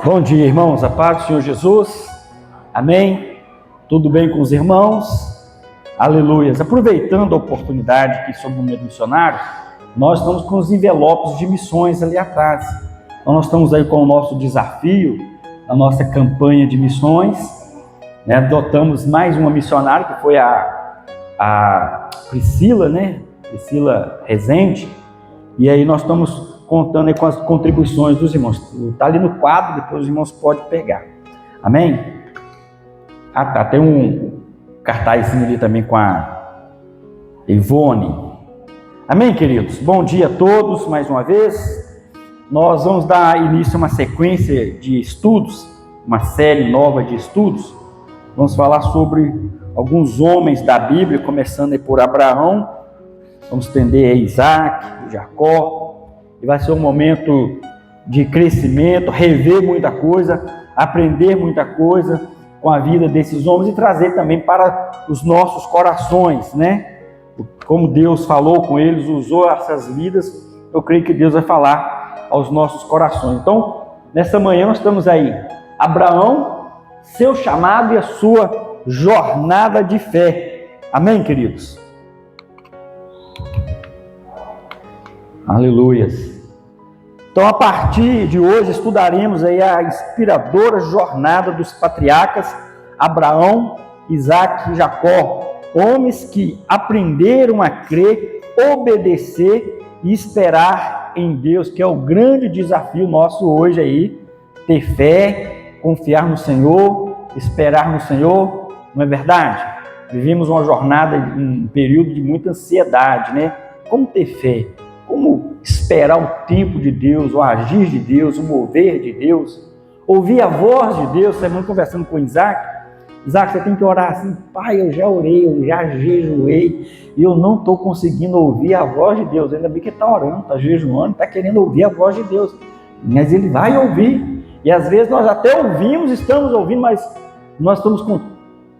Bom dia, irmãos, a paz do Senhor Jesus, amém? Tudo bem com os irmãos? Aleluias! Aproveitando a oportunidade aqui sobre o momento missionário, nós estamos com os envelopes de missões ali atrás. Então nós estamos aí com o nosso desafio, a nossa campanha de missões, né? Adotamos mais uma missionária, que foi a Priscila, né? Priscila Rezende, e aí nós estamos contando aí com as contribuições dos irmãos. Está ali no quadro, depois os irmãos podem pegar. Amém? Ah, tá. Tem um cartazinho ali também com a Ivone. Amém, queridos? Bom dia a todos, mais uma vez. Nós vamos dar início a uma sequência de estudos, uma série nova de estudos. Vamos falar sobre alguns homens da Bíblia, começando aí por Abraão. Vamos estender aí Isaac, Jacó. E vai ser um momento de crescimento, rever muita coisa, aprender muita coisa com a vida desses homens e trazer também para os nossos corações, né? Como Deus falou com eles, usou essas vidas, eu creio que Deus vai falar aos nossos corações. Então, nessa manhã nós estamos aí, Abraão, seu chamado e a sua jornada de fé. Amém, queridos? Aleluias. Então, a partir de hoje, estudaremos aí a inspiradora jornada dos patriarcas Abraão, Isaac e Jacó, homens que aprenderam a crer, obedecer e esperar em Deus, que é o grande desafio nosso hoje aí, ter fé, confiar no Senhor, esperar no Senhor, não é verdade? Vivemos uma jornada, um período de muita ansiedade, né? Como ter fé? Como esperar o tempo de Deus, o agir de Deus, o mover de Deus, ouvir a voz de Deus. Você vai conversando com Isaac, você tem que orar assim: pai, eu já orei, eu já jejuei, e eu não estou conseguindo ouvir a voz de Deus. Ainda bem que ele está orando, está jejuando, está querendo ouvir a voz de Deus, mas ele vai ouvir, e às vezes nós até ouvimos, estamos ouvindo, mas nós estamos com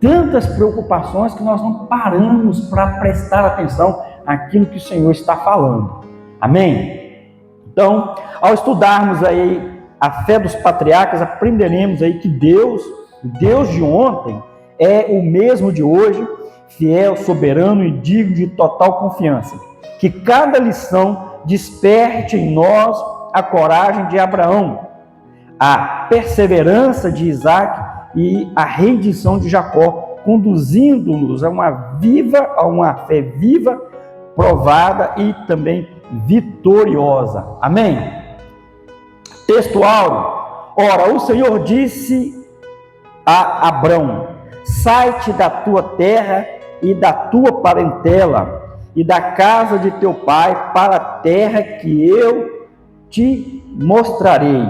tantas preocupações que nós não paramos para prestar atenção àquilo que o Senhor está falando. Amém? Então, ao estudarmos aí a fé dos patriarcas, aprenderemos aí que Deus, o Deus de ontem, é o mesmo de hoje, fiel, soberano e digno de total confiança. Que cada lição desperte em nós a coragem de Abraão, a perseverança de Isaac e a rendição de Jacó, conduzindo-nos a uma fé viva, provada e também vitoriosa. Amém? Texto áureo. Ora, o Senhor disse a Abrão: sai-te da tua terra e da tua parentela e da casa de teu pai para a terra que eu te mostrarei.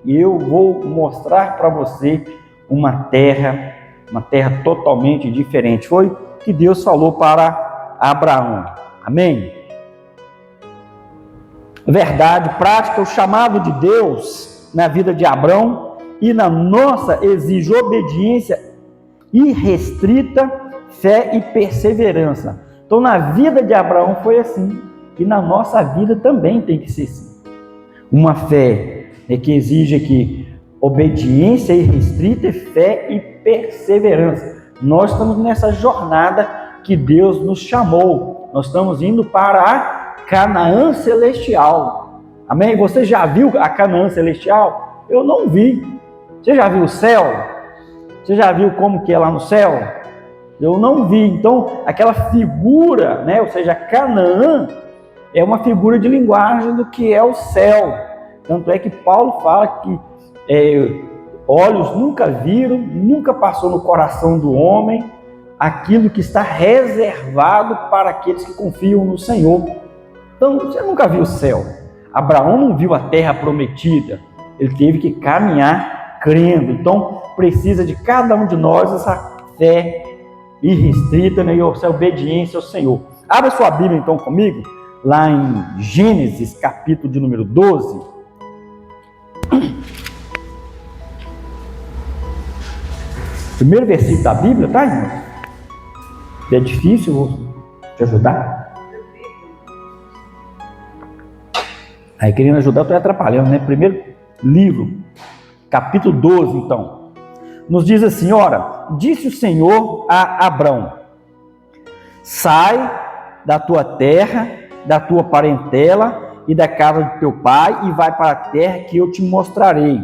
Eu vou mostrar para você uma terra totalmente diferente. Foi o que Deus falou para Abraão. Amém? Verdade prática, o chamado de Deus na vida de Abraão e na nossa exige obediência irrestrita, fé e perseverança. Então, na vida de Abraão foi assim, e na nossa vida também tem que ser assim. Uma fé que exige aqui obediência irrestrita, fé e perseverança. Nós estamos nessa jornada que Deus nos chamou. Nós estamos indo para a Canaã celestial. Amém? Você já viu a Canaã celestial? Eu não vi. Você já viu o céu? Você já viu como que é lá no céu? Eu não vi. Então, aquela figura, né? Ou seja, Canaã é uma figura de linguagem do que é o céu. Tanto é que Paulo fala que olhos nunca viram, nunca passou no coração do homem aquilo que está reservado para aqueles que confiam no Senhor. Então, você nunca viu o céu. Abraão não viu a terra prometida. Ele teve que caminhar crendo. Então, precisa de cada um de nós essa fé irrestrita, né, e essa obediência ao Senhor. Abra sua Bíblia, então, comigo, lá em Gênesis, capítulo de número 12. Primeiro versículo da Bíblia, tá, irmão? É difícil, vou te ajudar. Aí, querendo ajudar, eu estou atrapalhando, né? Primeiro livro, capítulo 12, então. Nos diz assim: ora, disse o Senhor a Abrão: sai da tua terra, da tua parentela e da casa de teu pai, e vai para a terra que eu te mostrarei.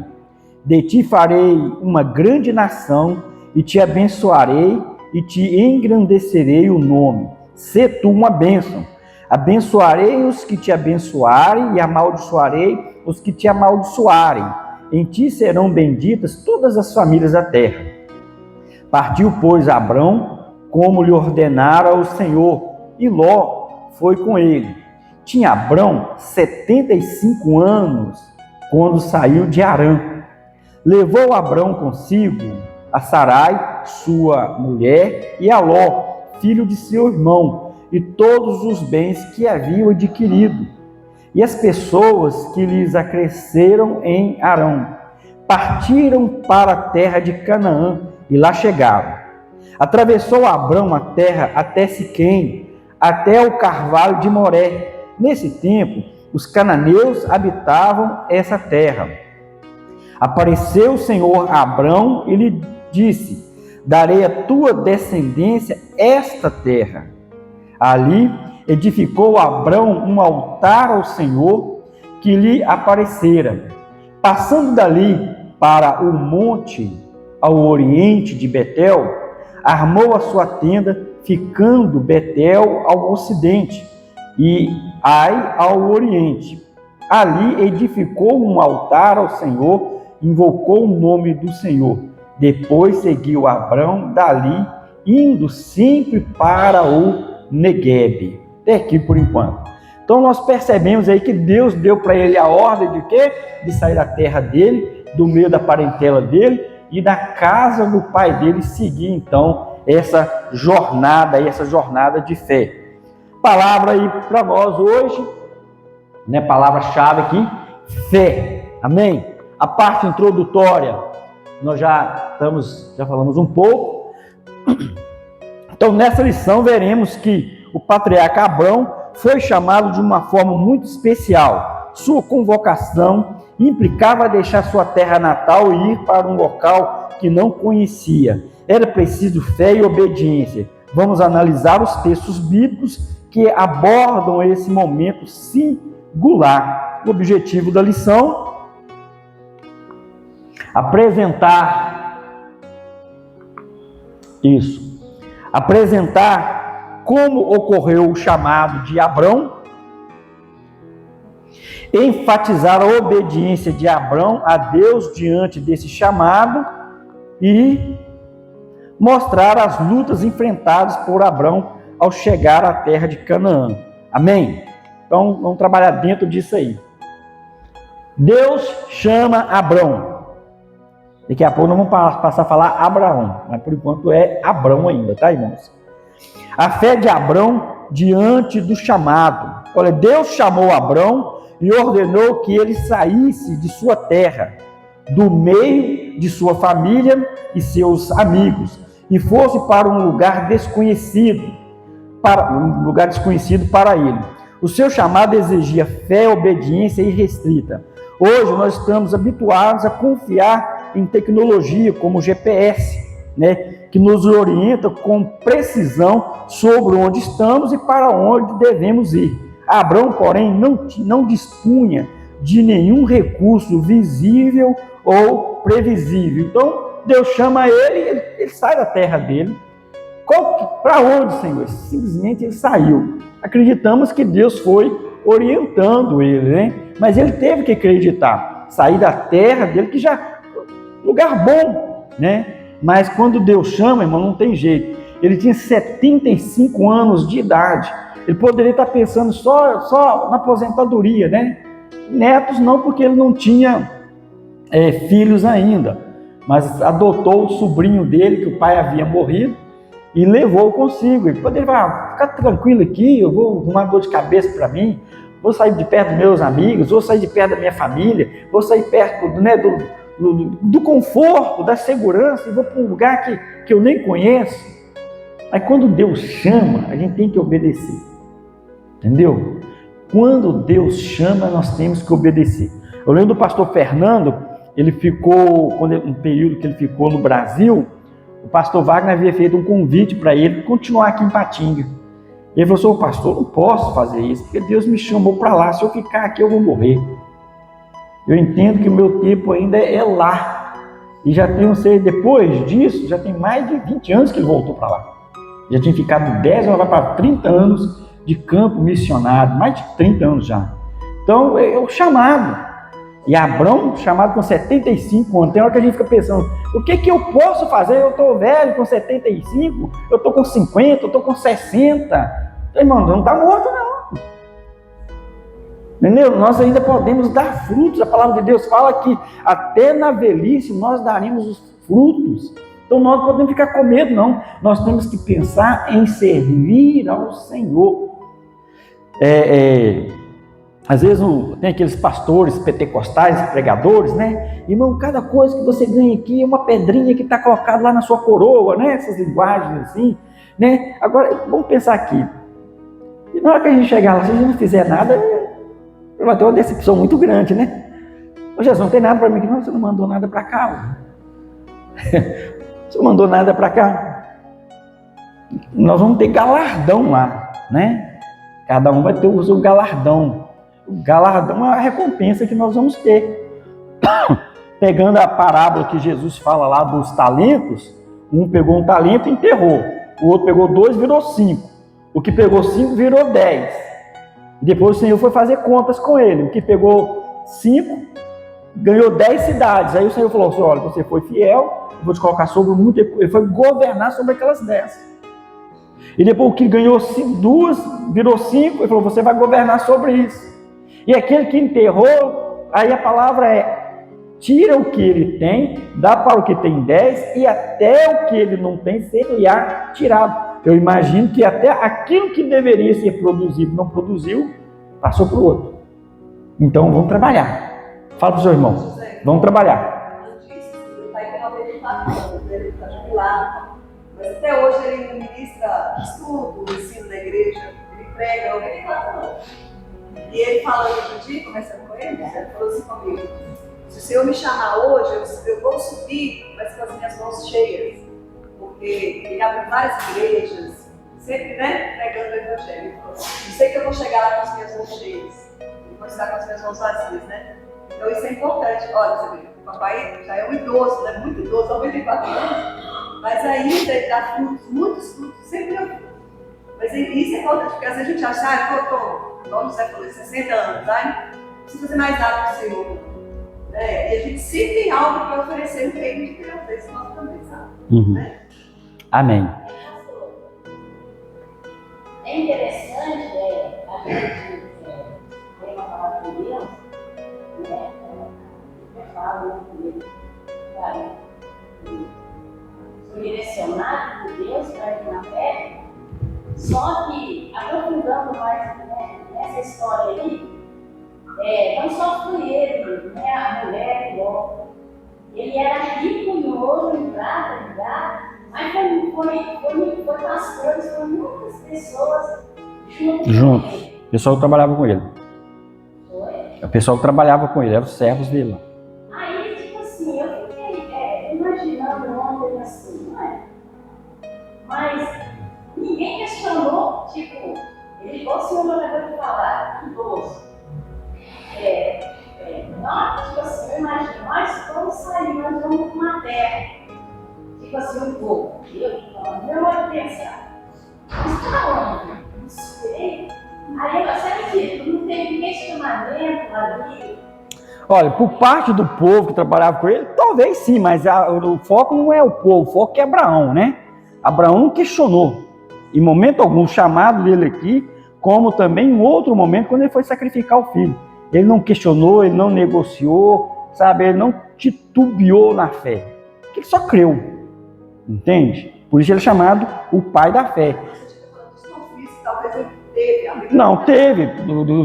De ti farei uma grande nação, e te abençoarei, e te engrandecerei o nome. Sê tu uma bênção. Abençoarei os que te abençoarem, e amaldiçoarei os que te amaldiçoarem. Em ti serão benditas todas as famílias da terra. Partiu, pois, Abrão, como lhe ordenara o Senhor, e Ló foi com ele. Tinha Abrão 75 anos quando saiu de Harã. Levou Abrão consigo a Sarai, sua mulher, e a Ló, filho de seu irmão, e todos os bens que haviam adquirido, e as pessoas que lhes acresceram em Harã. Partiram para a terra de Canaã, e lá chegaram. Atravessou Abrão a terra até Siquém, até o carvalho de Moré. Nesse tempo, os cananeus habitavam essa terra. Apareceu o Senhor a Abrão e lhe disse: darei à tua descendência esta terra. Ali edificou Abrão um altar ao Senhor que lhe aparecera. Passando dali para o monte ao oriente de Betel, armou a sua tenda, ficando Betel ao ocidente e Ai ao oriente. Ali edificou um altar ao Senhor, invocou o nome do Senhor. Depois seguiu Abrão dali, indo sempre para o Neguebe. Até aqui por enquanto. Então nós percebemos aí que Deus deu para ele a ordem de quê? De sair da terra dele, do meio da parentela dele e da casa do pai dele, seguir então essa jornada de fé. Palavra aí para nós hoje, né? Palavra-chave aqui, fé. Amém? A parte introdutória, nós já falamos um pouco. Então, nessa lição, veremos que o patriarca Abrão foi chamado de uma forma muito especial. Sua convocação implicava deixar sua terra natal e ir para um local que não conhecia. Era preciso fé e obediência. Vamos analisar os textos bíblicos que abordam esse momento singular. O objetivo da lição: apresentar como ocorreu o chamado de Abrão, enfatizar a obediência de Abrão a Deus diante desse chamado e mostrar as lutas enfrentadas por Abrão ao chegar à terra de Canaã. Amém? Então, vamos trabalhar dentro disso aí. Deus chama Abrão. Daqui a pouco nós vamos passar a falar Abraão, mas por enquanto é Abrão ainda, tá, irmãos? A fé de Abrão diante do chamado. Olha, Deus chamou Abrão e ordenou que ele saísse de sua terra, do meio de sua família e seus amigos, e fosse para um lugar desconhecido para ele. O seu chamado exigia fé, obediência irrestrita. Hoje nós estamos habituados a confiar em tecnologia como o GPS, né, que nos orienta com precisão sobre onde estamos e para onde devemos ir. Abrão, porém, não dispunha de nenhum recurso visível ou previsível. Então, Deus chama ele sai da terra dele. Para onde, Senhor? Simplesmente ele saiu. Acreditamos que Deus foi orientando ele, né? Mas ele teve que acreditar, sair da terra dele, que já lugar bom, né? Mas quando Deus chama, irmão, não tem jeito. Ele tinha 75 anos de idade. Ele poderia estar pensando só na aposentadoria, né? Netos não, porque ele não tinha filhos ainda. Mas adotou o sobrinho dele, que o pai havia morrido, e levou consigo. Ele poderia falar: fica tranquilo aqui, eu vou arrumar dor de cabeça para mim, vou sair de perto dos meus amigos, vou sair de perto da minha família, vou sair perto, né, do conforto, da segurança, e vou para um lugar que eu nem conheço. Mas quando Deus chama, a gente tem que obedecer. Entendeu? Quando Deus chama, nós temos que obedecer. Eu lembro do pastor Fernando, ele ficou, um período que ele ficou no Brasil, o pastor Wagner havia feito um convite para ele continuar aqui em Patinga. Ele falou assim: pastor, eu não posso fazer isso, porque Deus me chamou para lá, se eu ficar aqui eu vou morrer. Eu entendo que o meu tempo ainda é lá. E já tem, depois disso, já tem mais de 20 anos que ele voltou para lá. Já tinha ficado 10, agora vai para 30 anos de campo missionário, mais de 30 anos já. Então, é o chamado. E Abrão, chamado com 75 anos, tem hora que a gente fica pensando, o que eu posso fazer? Eu estou velho com 75, eu estou com 50, eu estou com 60. Irmão, não está morto não. Entendeu? Nós ainda podemos dar frutos. A palavra de Deus fala que até na velhice nós daremos os frutos. Então nós não podemos ficar com medo não. Nós temos que pensar em servir ao Senhor. Às vezes tem aqueles pastores pentecostais, pregadores, né? Irmão, cada coisa que você ganha aqui é uma pedrinha que está colocada lá na sua coroa, né? Essas linguagens assim, né? Agora, vamos pensar aqui. E na hora que a gente chegar lá, se a gente não fizer nada, vai ter uma decepção muito grande, né? Ô Jesus, não tem nada para mim aqui, não? Você não mandou nada para cá. Você não mandou nada para cá. Nós vamos ter galardão lá, né? Cada um vai ter o seu galardão. O galardão é a recompensa que nós vamos ter. Pegando a parábola que Jesus fala lá dos talentos, um pegou um talento e enterrou. O outro pegou 2 e virou 5. O que pegou 5 virou 10. Depois o Senhor foi fazer contas com ele. O que pegou 5 ganhou 10 cidades. Aí o Senhor falou assim: olha, você foi fiel, eu vou te colocar sobre muito. Ele foi governar sobre aquelas 10. E depois o que ganhou 2 virou 5, ele falou: você vai governar sobre isso. E aquele que enterrou, aí a palavra é: tira o que ele tem, dá para o que tem 10, e até o que ele não tem seria tirado. Eu imagino que até aquilo que deveria ser produzido, não produziu, passou para o outro. Então vamos trabalhar. Fala para o seu irmão, vamos trabalhar. O pai tem 94 anos, ele está jubilado, mas até hoje ele ministra estudo, ensino na igreja, ele prega 94 anos. E ele falou outro dia, conversando com ele, ele falou assim comigo: se o Senhor me chamar hoje, eu vou subir, mas com as minhas mãos cheias. Porque ele abre várias igrejas, sempre, né, pregando o evangelho. Ele falou: eu sei que eu vou chegar lá com as minhas mãos cheias, e vou estar com as minhas mãos vazias, né? Então isso é importante. Olha, você vê, o papai já é um idoso, né? Muito idoso, 94 anos, mas ainda ele dá frutos, muitos frutos, sempre dá frutos. Mas isso é importante, porque às vezes a gente acha, como o José falou, 60 anos, né? Não precisa fazer mais nada para o Senhor. E a gente sempre tem algo para oferecer no reino de Deus, isso nós também sabemos, né? Amém. É interessante, a gente tem uma palavra de Deus, né? Eu falo sou direcionado por Deus para ir na fé, só que, aprofundando mais, né, nessa história aí, não só foi ele, né, a mulher e o homem, ele era rico em ouro, em prata, em gado, mas foi pastores, foram muitas pessoas juntos. O pessoal que trabalhava com ele. Foi? O pessoal que trabalhava com ele, eram os servos dele. Aí, tipo assim, eu fiquei imaginando um homem assim, não é? Mas ninguém questionou, tipo, ele falou: o senhor não levou de falar, idoso. Não, tipo assim, eu imagino, nós vamos sair, nós vamos para uma terra. Tipo assim, eu vou, eu vou pensar, mas para onde? Não sei. Aí eu sabe que não teve questionamento ali. Olha, por parte do povo que trabalhava com ele, talvez sim, mas o foco não é o povo, o foco é Abraão, né? Abraão não questionou, em momento algum, o chamado dele aqui, como também em outro momento, quando ele foi sacrificar o filho. Ele não questionou, ele não negociou, sabe? Ele não titubeou na fé. Ele só creu, entende? Por isso ele é chamado o pai da fé. Não, teve.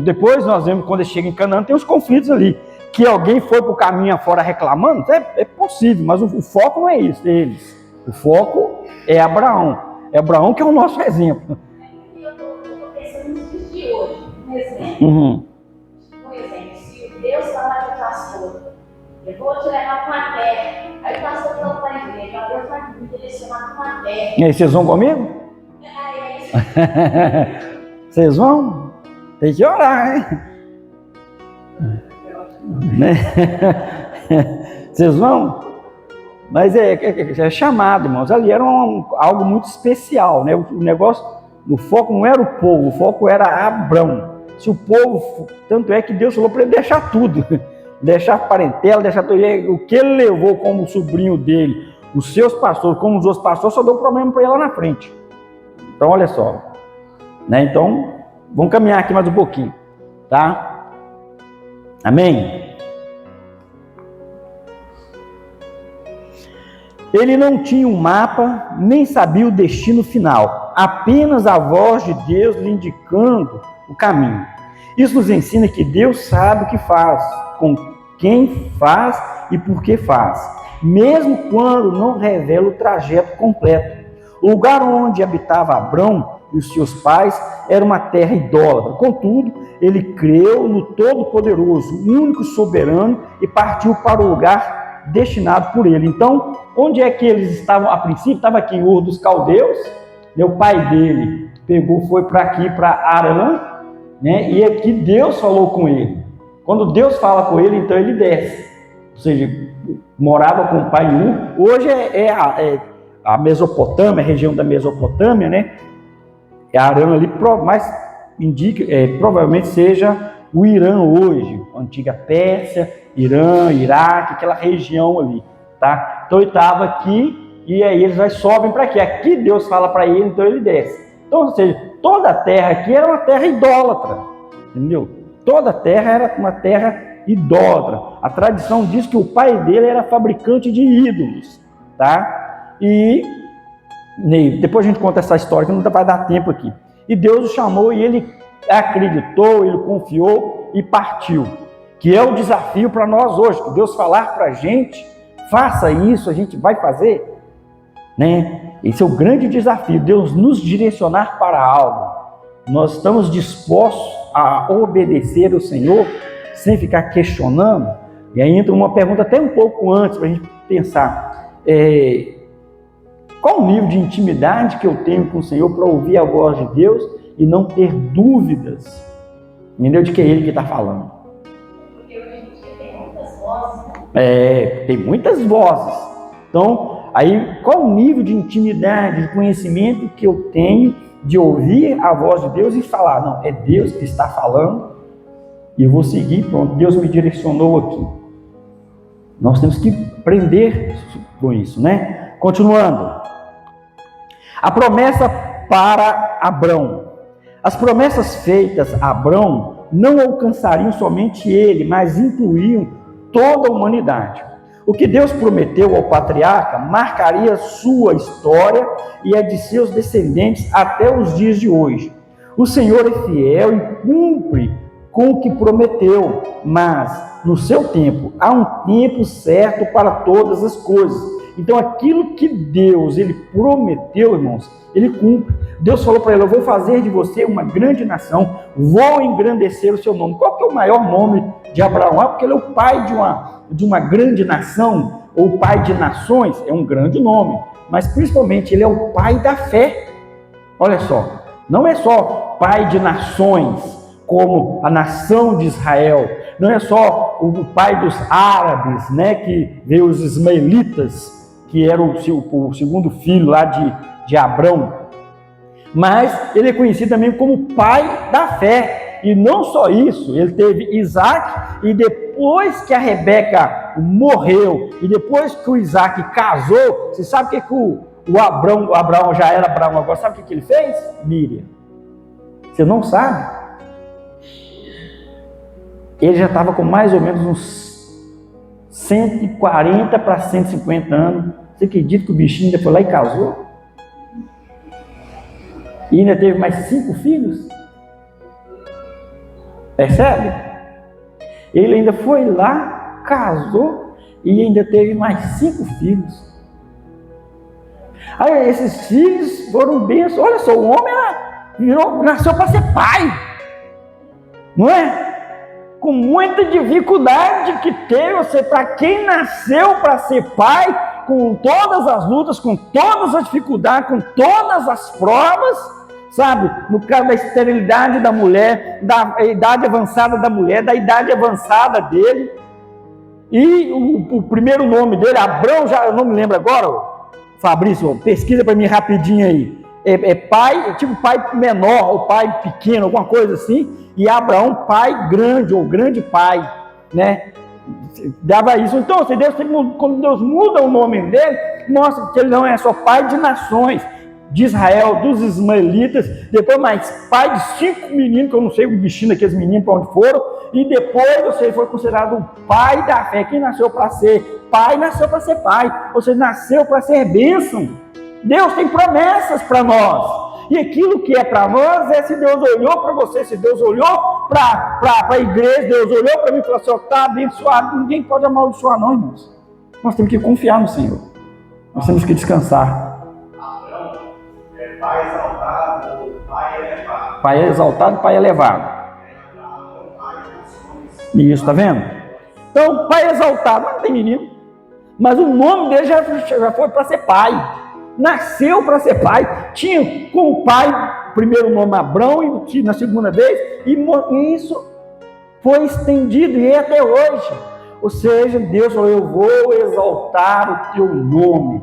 Depois nós vemos, quando ele chega em Canaã, tem os conflitos ali. Que alguém foi para o caminho afora reclamando, é possível, mas o foco não é isso, deles. O foco é Abraão. É Abraão que é o nosso exemplo. Eu estou pensando nos dias de hoje, um exemplo. exemplo. Uhum. Um exemplo, se Deus falar com o pastor, eu vou te levar para uma terra. Aí o pastor falou para a igreja, Deus vai me direcionar para uma terra. E aí, vocês vão comigo? Aí é isso. Vocês vão? Tem que orar, hein? Né? Vocês vão? Mas é chamado, irmãos. Ali era algo muito especial, né? O negócio, o foco não era o povo, o foco era Abrão. Se o povo, tanto é que Deus falou para ele deixar tudo, deixar parentela, deixar tudo. O que ele levou como sobrinho dele, os seus pastores, como os outros pastores, só deu problema para ele lá na frente. Então, olha só, né? Então, vamos caminhar aqui mais um pouquinho, tá? Amém? Ele não tinha um mapa, nem sabia o destino final, apenas a voz de Deus lhe indicando o caminho. Isso nos ensina que Deus sabe o que faz, com quem faz e por que faz, mesmo quando não revela o trajeto completo. O lugar onde habitava Abrão e os seus pais era uma terra idólatra. Contudo, ele creu no Todo-Poderoso, único soberano, e partiu para o lugar destinado por ele. Então, onde é que eles estavam a princípio? Estava aqui em Ur dos Caldeus, né? O pai dele foi para aqui, para Arã, né? E aqui Deus falou com ele. Quando Deus fala com ele, então ele desce. Ou seja, morava com o pai em Ur. Hoje é a Mesopotâmia, a região da Mesopotâmia, né? Arã ali, mas indica, provavelmente seja o Irã hoje, a antiga Pérsia, Irã, Iraque, aquela região ali, tá? Então ele estava aqui e aí eles sobem para aqui. Aqui Deus fala para ele, então ele desce. Então, ou seja, toda a terra aqui era uma terra idólatra, entendeu? Toda a terra era uma terra idólatra. A tradição diz que o pai dele era fabricante de ídolos, tá? E depois a gente conta essa história que não vai dar tempo aqui. E Deus o chamou e ele acreditou, ele confiou e partiu. Que é o desafio para nós hoje, que Deus falar para a gente, faça isso, a gente vai fazer, né? Esse é o grande desafio, Deus nos direcionar para algo. Nós estamos dispostos a obedecer o Senhor sem ficar questionando. E aí entra uma pergunta até um pouco antes para a gente pensar: qual o nível de intimidade que eu tenho com o Senhor para ouvir a voz de Deus e não ter dúvidas, entendeu? De que é Ele que está falando. Porque hoje em dia tem muitas vozes, né? Tem muitas vozes. Então, aí, qual o nível de intimidade, de conhecimento que eu tenho de ouvir a voz de Deus e falar: não, é Deus que está falando e eu vou seguir, pronto, Deus me direcionou aqui. Nós temos que aprender com isso, né? Continuando. A promessa para Abrão. As promessas feitas a Abrão não alcançariam somente ele, mas incluíam toda a humanidade. O que Deus prometeu ao patriarca marcaria sua história e a de seus descendentes até os dias de hoje. O Senhor é fiel e cumpre com o que prometeu, mas no seu tempo, há um tempo certo para todas as coisas. Então aquilo que Deus ele prometeu, irmãos, ele cumpre. Deus falou para ele: eu vou fazer de você uma grande nação, vou engrandecer o seu nome. Qual que é o maior nome de Abraão? Porque ele é o pai de uma grande nação, ou pai de nações, é um grande nome, mas principalmente ele é o pai da fé. Olha só, não é só pai de nações, como a nação de Israel, não é só o pai dos árabes, né, que veio os ismaelitas, que era o segundo filho lá de Abrão, mas ele é conhecido também como pai da fé. E não só isso, ele teve Isaac, e depois que a Rebeca morreu, e depois que o Isaac casou, você sabe o que o Abraão já era Abraão agora, sabe o que ele fez? Miriam. Você não sabe? Ele já estava com mais ou menos uns 140 para 150 anos. Você acredita que o bichinho ainda foi lá e casou? E ainda teve mais 5 filhos? Percebe? Ele ainda foi lá, casou e ainda teve mais 5 filhos. Aí esses filhos foram bênçãos. Olha só, o homem nasceu para ser pai. não é? Com muita dificuldade que teve, você, para quem nasceu para ser pai, com todas as lutas, com todas as dificuldades, com todas as provas, sabe? No caso da esterilidade da mulher, da idade avançada da mulher, da idade avançada dele, e o primeiro nome dele, Abrão, já eu não me lembro agora, Fabrício, pesquisa para mim rapidinho aí. É pai, tipo pai menor, ou pai pequeno, alguma coisa assim, e Abraão, pai grande, ou grande pai, né? Dava isso. Então, quando Deus muda o nome dele, mostra que ele não é só pai de nações, de Israel, dos ismaelitas, depois mais pai de 5 meninos, que eu não sei o destino daqueles meninos para onde foram, e depois você foi considerado o pai da fé. Quem nasceu para ser pai, nasceu para ser pai, ou seja, nasceu para ser bênção. Deus tem promessas para nós. E aquilo que é para nós é se Deus olhou para você, se Deus olhou para a igreja, Deus olhou para mim e falou assim, está abençoado. Ninguém pode amaldiçoar não, irmãos. Nós temos que confiar no Senhor. Nós temos que descansar. Abraão é pai exaltado, pai elevado. Pai exaltado, pai elevado. Isso, está vendo? Então, pai exaltado, mas não tem menino. Mas o nome dele já foi para ser pai. Nasceu para ser pai, tinha como pai, primeiro nome Abrão, e na segunda vez, e isso foi estendido, e é até hoje. Ou seja, Deus falou, eu vou exaltar o teu nome,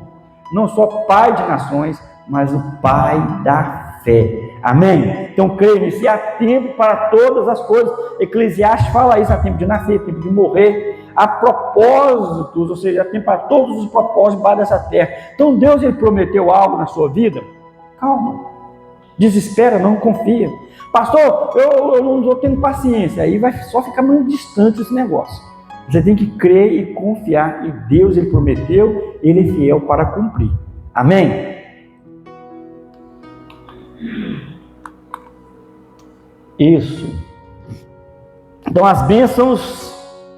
não só pai de nações, mas o pai da fé. Amém? Então creio nisso, e há tempo para todas as coisas. Eclesiastes fala isso, há tempo de nascer, tempo de morrer, há propósitos, ou seja, há tempo para todos os propósitos debaixo dessa terra. Então Deus, ele prometeu algo na sua vida, calma, desespera, não confia. Pastor, eu não estou tendo paciência, aí vai só ficar muito distante esse negócio. Você tem que crer e confiar, e Deus, ele prometeu, ele é fiel para cumprir. Amém? Isso. Então as bênçãos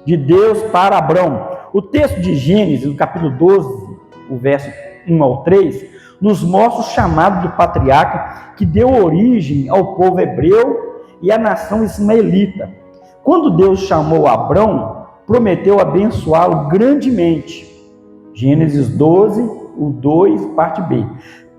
de Deus para Abrão. O texto de Gênesis, no capítulo 12, o verso 1 ao 3, nos mostra o chamado do patriarca que deu origem ao povo hebreu e à nação ismaelita. Quando Deus chamou Abrão, prometeu abençoá-lo grandemente. Gênesis 12, o 2, parte B.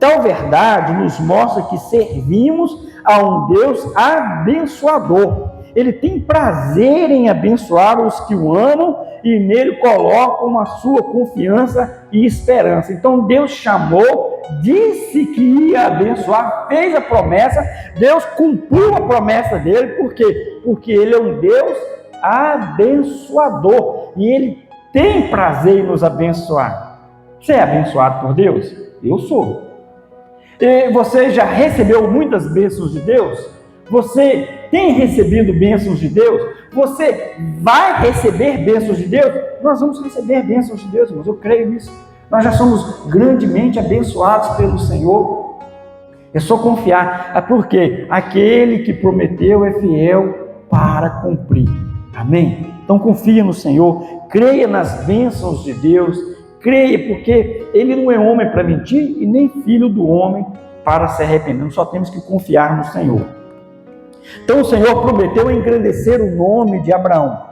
Tal verdade nos mostra que servimos a um Deus abençoador. Ele tem prazer em abençoar os que o amam e nele colocam a sua confiança e esperança. Então Deus chamou, disse que ia abençoar, fez a promessa, Deus cumpriu a promessa dele, por quê? Porque ele é um Deus abençoador e ele tem prazer em nos abençoar. Você é abençoado por Deus? Eu sou. E você já recebeu muitas bênçãos de Deus? Você tem recebido bênçãos de Deus? Você vai receber bênçãos de Deus? Nós vamos receber bênçãos de Deus, irmãos, eu creio nisso. Nós já somos grandemente abençoados pelo Senhor. É só confiar, porque aquele que prometeu é fiel para cumprir. Amém? Então confia no Senhor, creia nas bênçãos de Deus, creia, porque Ele não é homem para mentir e nem filho do homem para se arrepender. Nós só temos que confiar no Senhor. Então o Senhor prometeu engrandecer o nome de Abraão.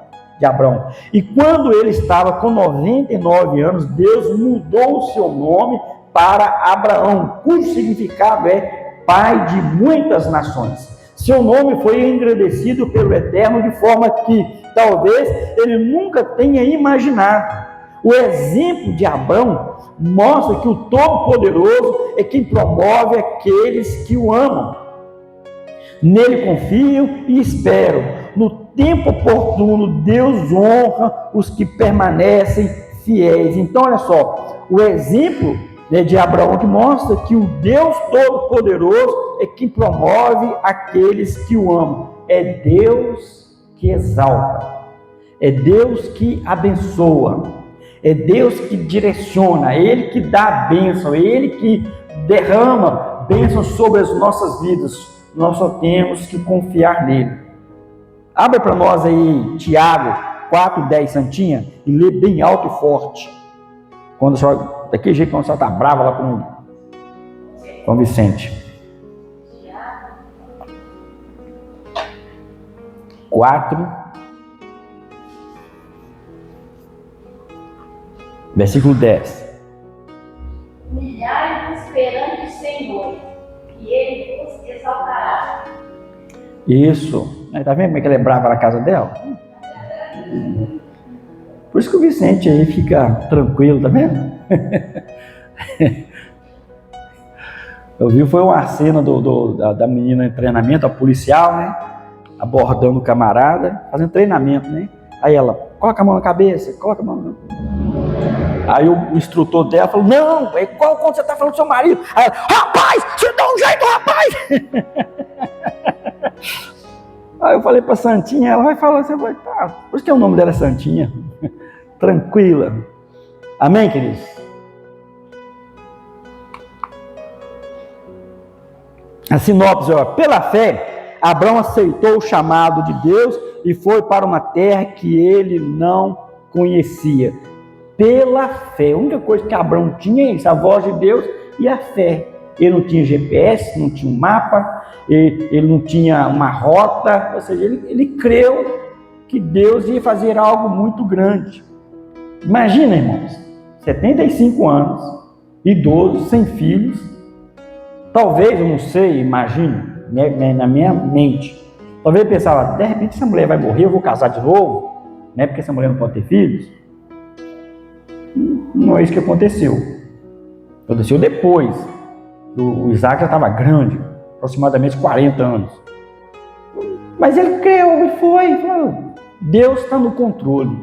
E quando ele estava com 99 anos, Deus mudou o seu nome para Abraão, cujo significado é pai de muitas nações. Seu nome foi engrandecido pelo Eterno de forma que talvez ele nunca tenha imaginado. O exemplo de Abraão mostra que o Todo-Poderoso é quem promove aqueles que o amam. Nele confiam e esperam. No tempo oportuno, Deus honra os que permanecem fiéis. Então, olha só, o exemplo de Abraão que mostra que o Deus Todo-Poderoso é quem promove aqueles que o amam. É Deus que exalta. É Deus que abençoa. É Deus que direciona. É Ele que dá a bênção. É Ele que derrama bênção sobre as nossas vidas. Nós só temos que confiar nele. Abre para nós aí Tiago 4:10, Santinha, e lê bem alto e forte. Quando só, daquele jeito, quando você está brava lá com o Vicente. 4, versículo 10. Humilhai-vos perante o Senhor, e Ele vos exaltará. Isso. Tá vendo como é que ele é brava na casa dela? Por isso que o Vicente aí fica tranquilo, tá vendo? Eu vi, foi uma cena da menina em treinamento, a policial, né? Abordando o camarada, fazendo treinamento, né? Aí ela, coloca a mão na cabeça, coloca a mão na... Aí o instrutor dela falou, não, é igual quando você tá falando do seu marido. Aí ela, rapaz, você dá um jeito, rapaz! Aí eu falei pra Santinha, ela vai falar assim, tá, por isso que o nome dela é Santinha. Tranquila. Amém, queridos? A sinopse, ó, pela fé, Abraão aceitou o chamado de Deus e foi para uma terra que ele não conhecia. Pela fé, a única coisa que Abraão tinha é isso, a voz de Deus e a fé. Ele não tinha GPS, não tinha um mapa, ele não tinha uma rota, ou seja, ele creu que Deus ia fazer algo muito grande. Imagina, irmãos, 75 anos, idoso, sem filhos, talvez, eu não sei, imagino, na minha mente, talvez eu pensava, de repente essa mulher vai morrer, eu vou casar de novo, né? Porque essa mulher não pode ter filhos. Não é isso que aconteceu. Aconteceu depois. O Isaac já estava grande, aproximadamente 40 anos. Mas ele creu e foi. Deus está no controle.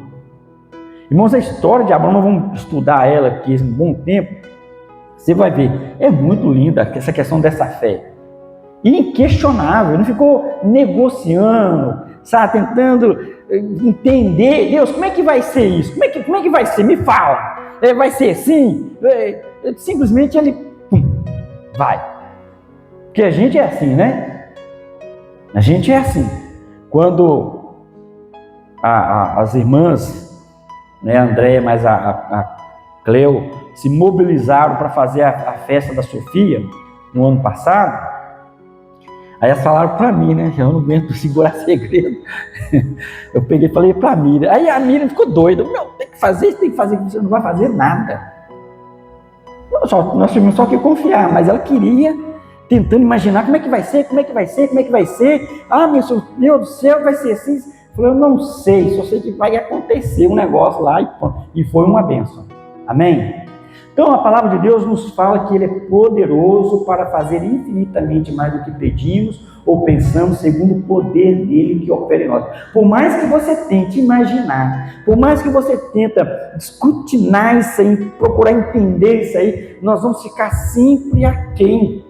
Irmãos, a história de Abraão, nós vamos estudar ela aqui um bom tempo. Você vai ver, é muito linda essa questão dessa fé. Inquestionável, não ficou negociando, sabe, tentando entender, Deus, como é que vai ser isso? Como é que vai ser? Me fala. Vai ser assim? Simplesmente ele vai. Porque a gente é assim, né? A gente é assim. Quando as irmãs, né, a Andréia mais a Cleo, se mobilizaram para fazer a festa da Sofia no ano passado, aí elas falaram para mim, né? Eu não aguento segurar segredo. Eu peguei e falei para a Miriam. Aí a Miriam ficou doida. Meu, tem que fazer isso, você não vai fazer nada. Nós tivemos só que confiar, mas ela queria, tentando imaginar como é que vai ser. Ah, meu Deus do céu, vai ser assim. Eu falei, eu não sei, só sei que vai acontecer um negócio lá e foi uma bênção. Amém? Então a palavra de Deus nos fala que Ele é poderoso para fazer infinitamente mais do que pedimos ou pensamos, segundo o poder dele que opera em nós. Por mais que você tente imaginar, por mais que você tenta escrutinar isso aí, procurar entender isso aí, nós vamos ficar sempre aquém.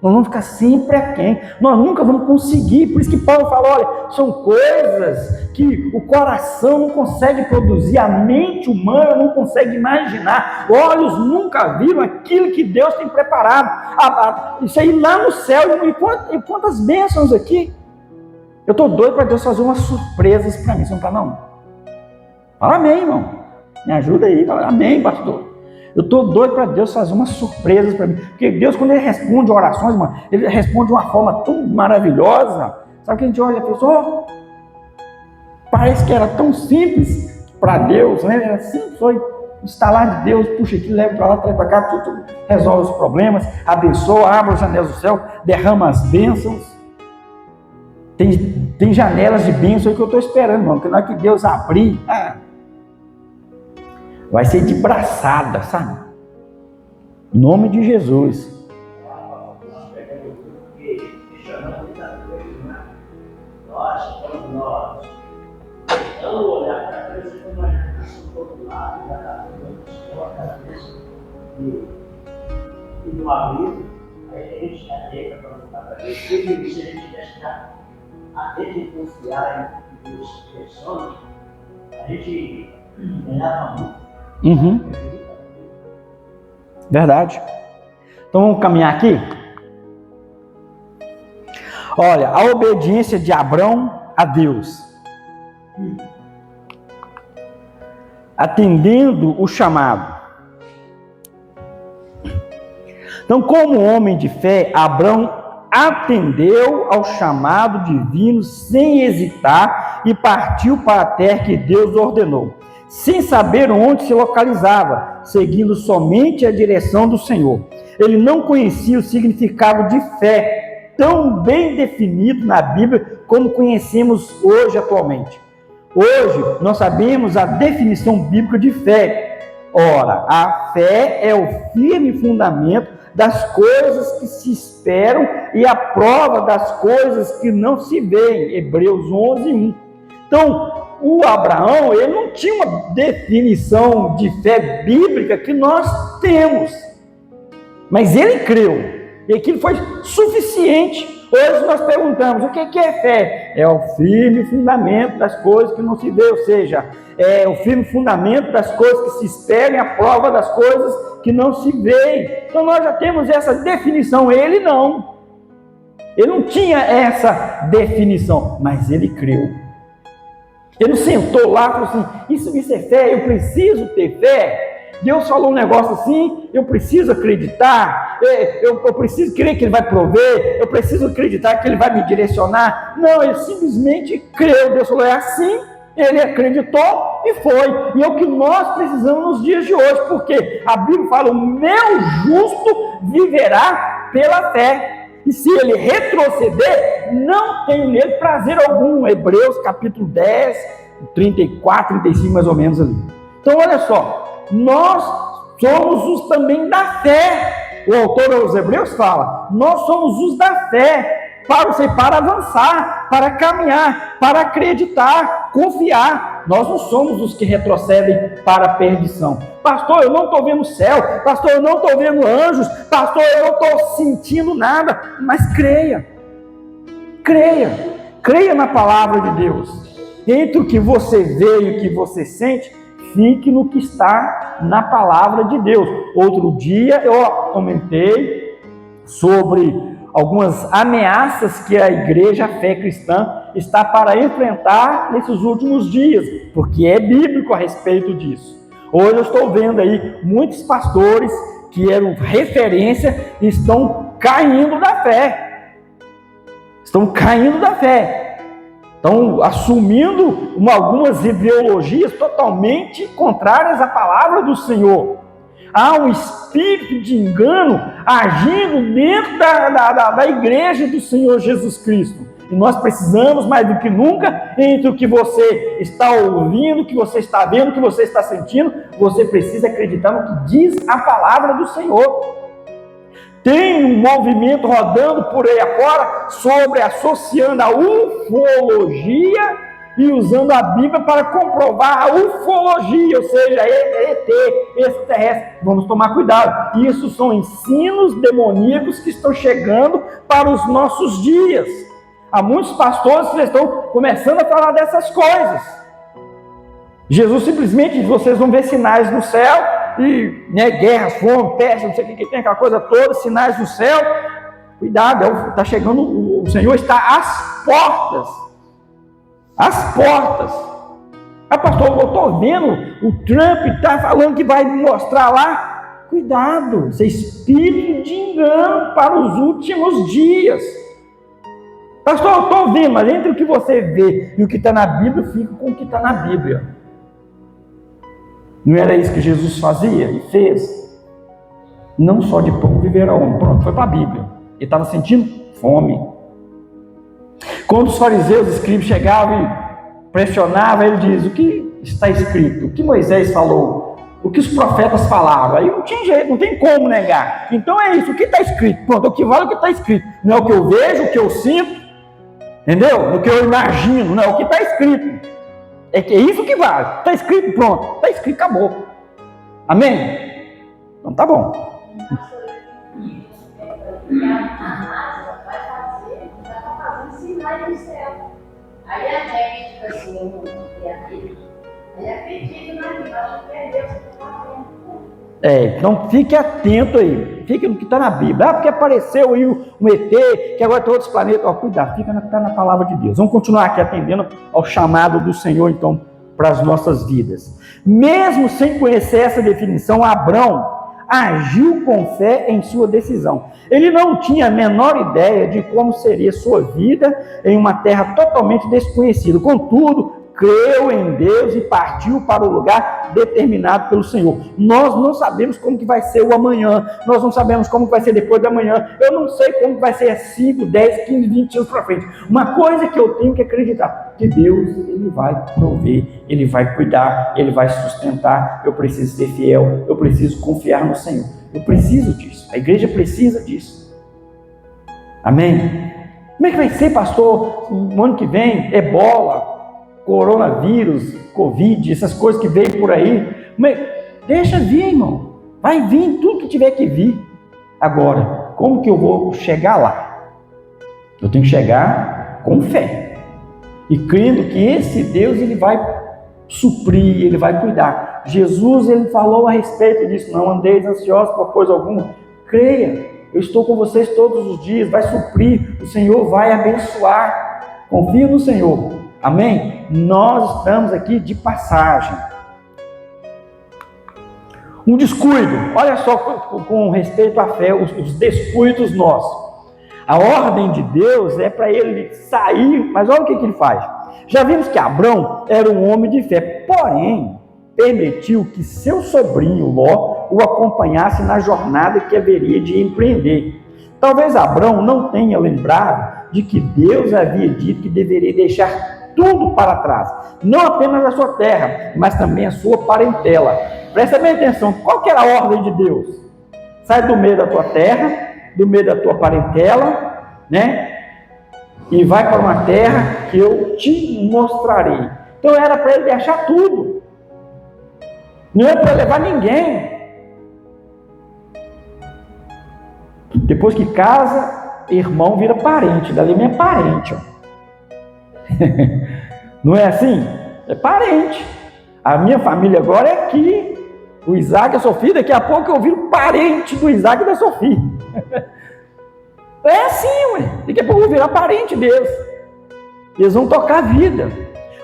Nós vamos ficar sempre aquém. Nós nunca vamos conseguir. Por isso que Paulo fala, olha, são coisas que o coração não consegue produzir, a mente humana não consegue imaginar, olhos nunca viram aquilo que Deus tem preparado. Isso aí lá no céu, e quantas bênçãos aqui. Eu estou doido para Deus fazer umas surpresas para mim. Você não está não? Fala amém, irmão. Me ajuda aí. Fala amém, pastor. Eu estou doido para Deus fazer umas surpresas para mim. Porque Deus, quando Ele responde orações, mano, Ele responde de uma forma tão maravilhosa. Sabe que a gente olha e pensa, parece que era tão simples para Deus, né? Era simples, foi instalar de Deus, puxa aqui, leva para lá, traz para cá, tudo resolve os problemas, abençoa, abre as janelas do céu, derrama as bênçãos. Tem janelas de bênção que eu estou esperando, mano, porque na hora que Deus abrir, vai ser de braçada, sabe? Em nome de Jesus. Nós, quando nós tentamos olhar para a coisa, como a gente está do outro lado, já está toda cada vez e no abrigo, aí a gente já chega para voltar para Deus. Se a gente deixar a gente confiar em Deus pessoas, a gente ganhava muito. Verdade. Então vamos caminhar aqui? Olha, a obediência de Abrão a Deus, atendendo o chamado. Então, como homem de fé, Abrão atendeu ao chamado divino sem hesitar e partiu para a terra que Deus ordenou, sem saber onde se localizava, seguindo somente a direção do Senhor. Ele não conhecia o significado de fé, tão bem definido na Bíblia como conhecemos hoje atualmente. Hoje, nós sabemos a definição bíblica de fé. Ora, a fé é o firme fundamento das coisas que se esperam e a prova das coisas que não se veem. Hebreus 11:1. Então, o Abraão, ele não tinha uma definição de fé bíblica que nós temos, mas ele creu, e aquilo foi suficiente. Hoje nós perguntamos, o que é fé? É o firme fundamento das coisas que não se vê, ou seja, é o firme fundamento das coisas que se esperam e a prova das coisas que não se vê. Então nós já temos essa definição, ele não. Ele não tinha essa definição, mas ele creu. Ele não sentou lá e falou assim, isso é fé, eu preciso ter fé. Deus falou um negócio assim, eu preciso acreditar, eu preciso crer que Ele vai prover, eu preciso acreditar que Ele vai me direcionar. Não, ele simplesmente creu. Deus falou, é assim, ele acreditou e foi. E é o que nós precisamos nos dias de hoje, porque a Bíblia fala, o meu justo viverá pela fé. E se ele retroceder, não tenho nele prazer algum. Hebreus capítulo 10, 34, 35 mais ou menos ali. Então olha só, nós somos os também da fé. O autor aos Hebreus fala, nós somos os da fé, para avançar, para caminhar, para acreditar, confiar. Nós não somos os que retrocedem para a perdição. Pastor, eu não estou vendo o céu. Pastor, eu não estou vendo anjos. Pastor, eu não estou sentindo nada. Mas creia. Creia. Creia na palavra de Deus. Entre o que você vê e o que você sente, fique no que está na palavra de Deus. Outro dia eu comentei sobre algumas ameaças que a igreja, a fé cristã, está para enfrentar nesses últimos dias, porque é bíblico a respeito disso. Hoje eu estou vendo aí muitos pastores que eram referência e estão caindo da fé. Estão caindo da fé. Estão assumindo algumas ideologias totalmente contrárias à palavra do Senhor. Há um espírito de engano agindo dentro da igreja do Senhor Jesus Cristo. E nós precisamos, mais do que nunca, entre o que você está ouvindo, o que você está vendo, o que você está sentindo, você precisa acreditar no que diz a palavra do Senhor. Tem um movimento rodando por aí afora sobre associando a ufologia e usando a Bíblia para comprovar a ufologia, ou seja, ET, extraterrestre. Vamos tomar cuidado. Isso são ensinos demoníacos que estão chegando para os nossos dias. Há muitos pastores que estão começando a falar dessas coisas. Jesus simplesmente diz, vocês vão ver sinais no céu, e guerras, fome, peste, não sei o que tem, aquela coisa toda, sinais no céu. Cuidado, está chegando, o Senhor está às portas. Às portas. Ah, pastor, eu estou vendo, o Trump está falando que vai mostrar lá. Cuidado, isso é espírito de engano para os últimos dias. Pastor, eu estou vendo, mas entre o que você vê e o que está na Bíblia, fica com o que está na Bíblia. Não era isso que Jesus fazia e fez? Não só de pão viverá o homem. Pronto, foi para a Bíblia. Ele estava sentindo fome. Quando os fariseus e escribas chegavam e pressionavam, ele diz, o que está escrito? O que Moisés falou? O que os profetas falaram? Aí não tinha jeito, não tem como negar. Então é isso, o que está escrito? Pronto, o que vale é o que está escrito. Não é o que eu vejo, o que eu sinto, entendeu? O que eu imagino, não é o que está escrito. É que é isso que vale. Está escrito, pronto. Está escrito, acabou. Amém? Então tá bom. Sinais no céu. Aí a gente, tipo assim, eu não tem aquilo. Aí acredita naquilo, acho que é Deus que está fazendo. Então fique atento aí. Fique no que está na Bíblia. Ah, porque apareceu aí um ET, que agora tem outros planetas. Ó, cuidado, fica no que está na palavra de Deus. Vamos continuar aqui atendendo ao chamado do Senhor, então, para as nossas vidas. Mesmo sem conhecer essa definição, Abrão agiu com fé em sua decisão. Ele não tinha a menor ideia de como seria sua vida em uma terra totalmente desconhecida. Contudo, creu em Deus e partiu para o lugar determinado pelo Senhor. Nós não sabemos como que vai ser o amanhã, nós não sabemos como que vai ser depois da manhã, eu não sei como que vai ser 5, 10, 15, 20 anos para frente. Uma coisa que eu tenho que acreditar, que Deus, Ele vai prover, Ele vai cuidar, Ele vai sustentar. Eu preciso ser fiel, eu preciso confiar no Senhor, eu preciso disso, a igreja precisa disso. Amém? Como é que vai ser, pastor, no ano que vem? Ebola, coronavírus, Covid, essas coisas que veio por aí. Deixa vir, irmão. Vai vir tudo que tiver que vir. Agora, como que eu vou chegar lá? Eu tenho que chegar com fé. E crendo que esse Deus, Ele vai suprir, Ele vai cuidar. Jesus, Ele falou a respeito disso. Não andeis ansiosos por coisa alguma. Creia. Eu estou com vocês todos os dias. Vai suprir. O Senhor vai abençoar. Confia no Senhor. Amém? Nós estamos aqui de passagem. Um descuido, olha só com respeito à fé, os descuidos nossos. A ordem de Deus é para ele sair, mas olha o que ele faz. Já vimos que Abrão era um homem de fé, porém, permitiu que seu sobrinho Ló o acompanhasse na jornada que haveria de empreender. Talvez Abrão não tenha lembrado de que Deus havia dito que deveria deixar tudo para trás, não apenas a sua terra, mas também a sua parentela. Presta bem atenção, qual que era a ordem de Deus? Sai do meio da tua terra, do meio da tua parentela, né? E vai para uma terra que eu te mostrarei. Então era para ele deixar tudo, não era para levar ninguém. Depois que casa, irmão vira parente, dali minha parente, ó. Não é assim? É parente. A minha família agora é aqui. O Isaac e a Sofia, daqui a pouco eu viro parente do Isaac e da Sofia. É assim, ué. Daqui a pouco eu vou virar parente deles. Eles vão tocar a vida.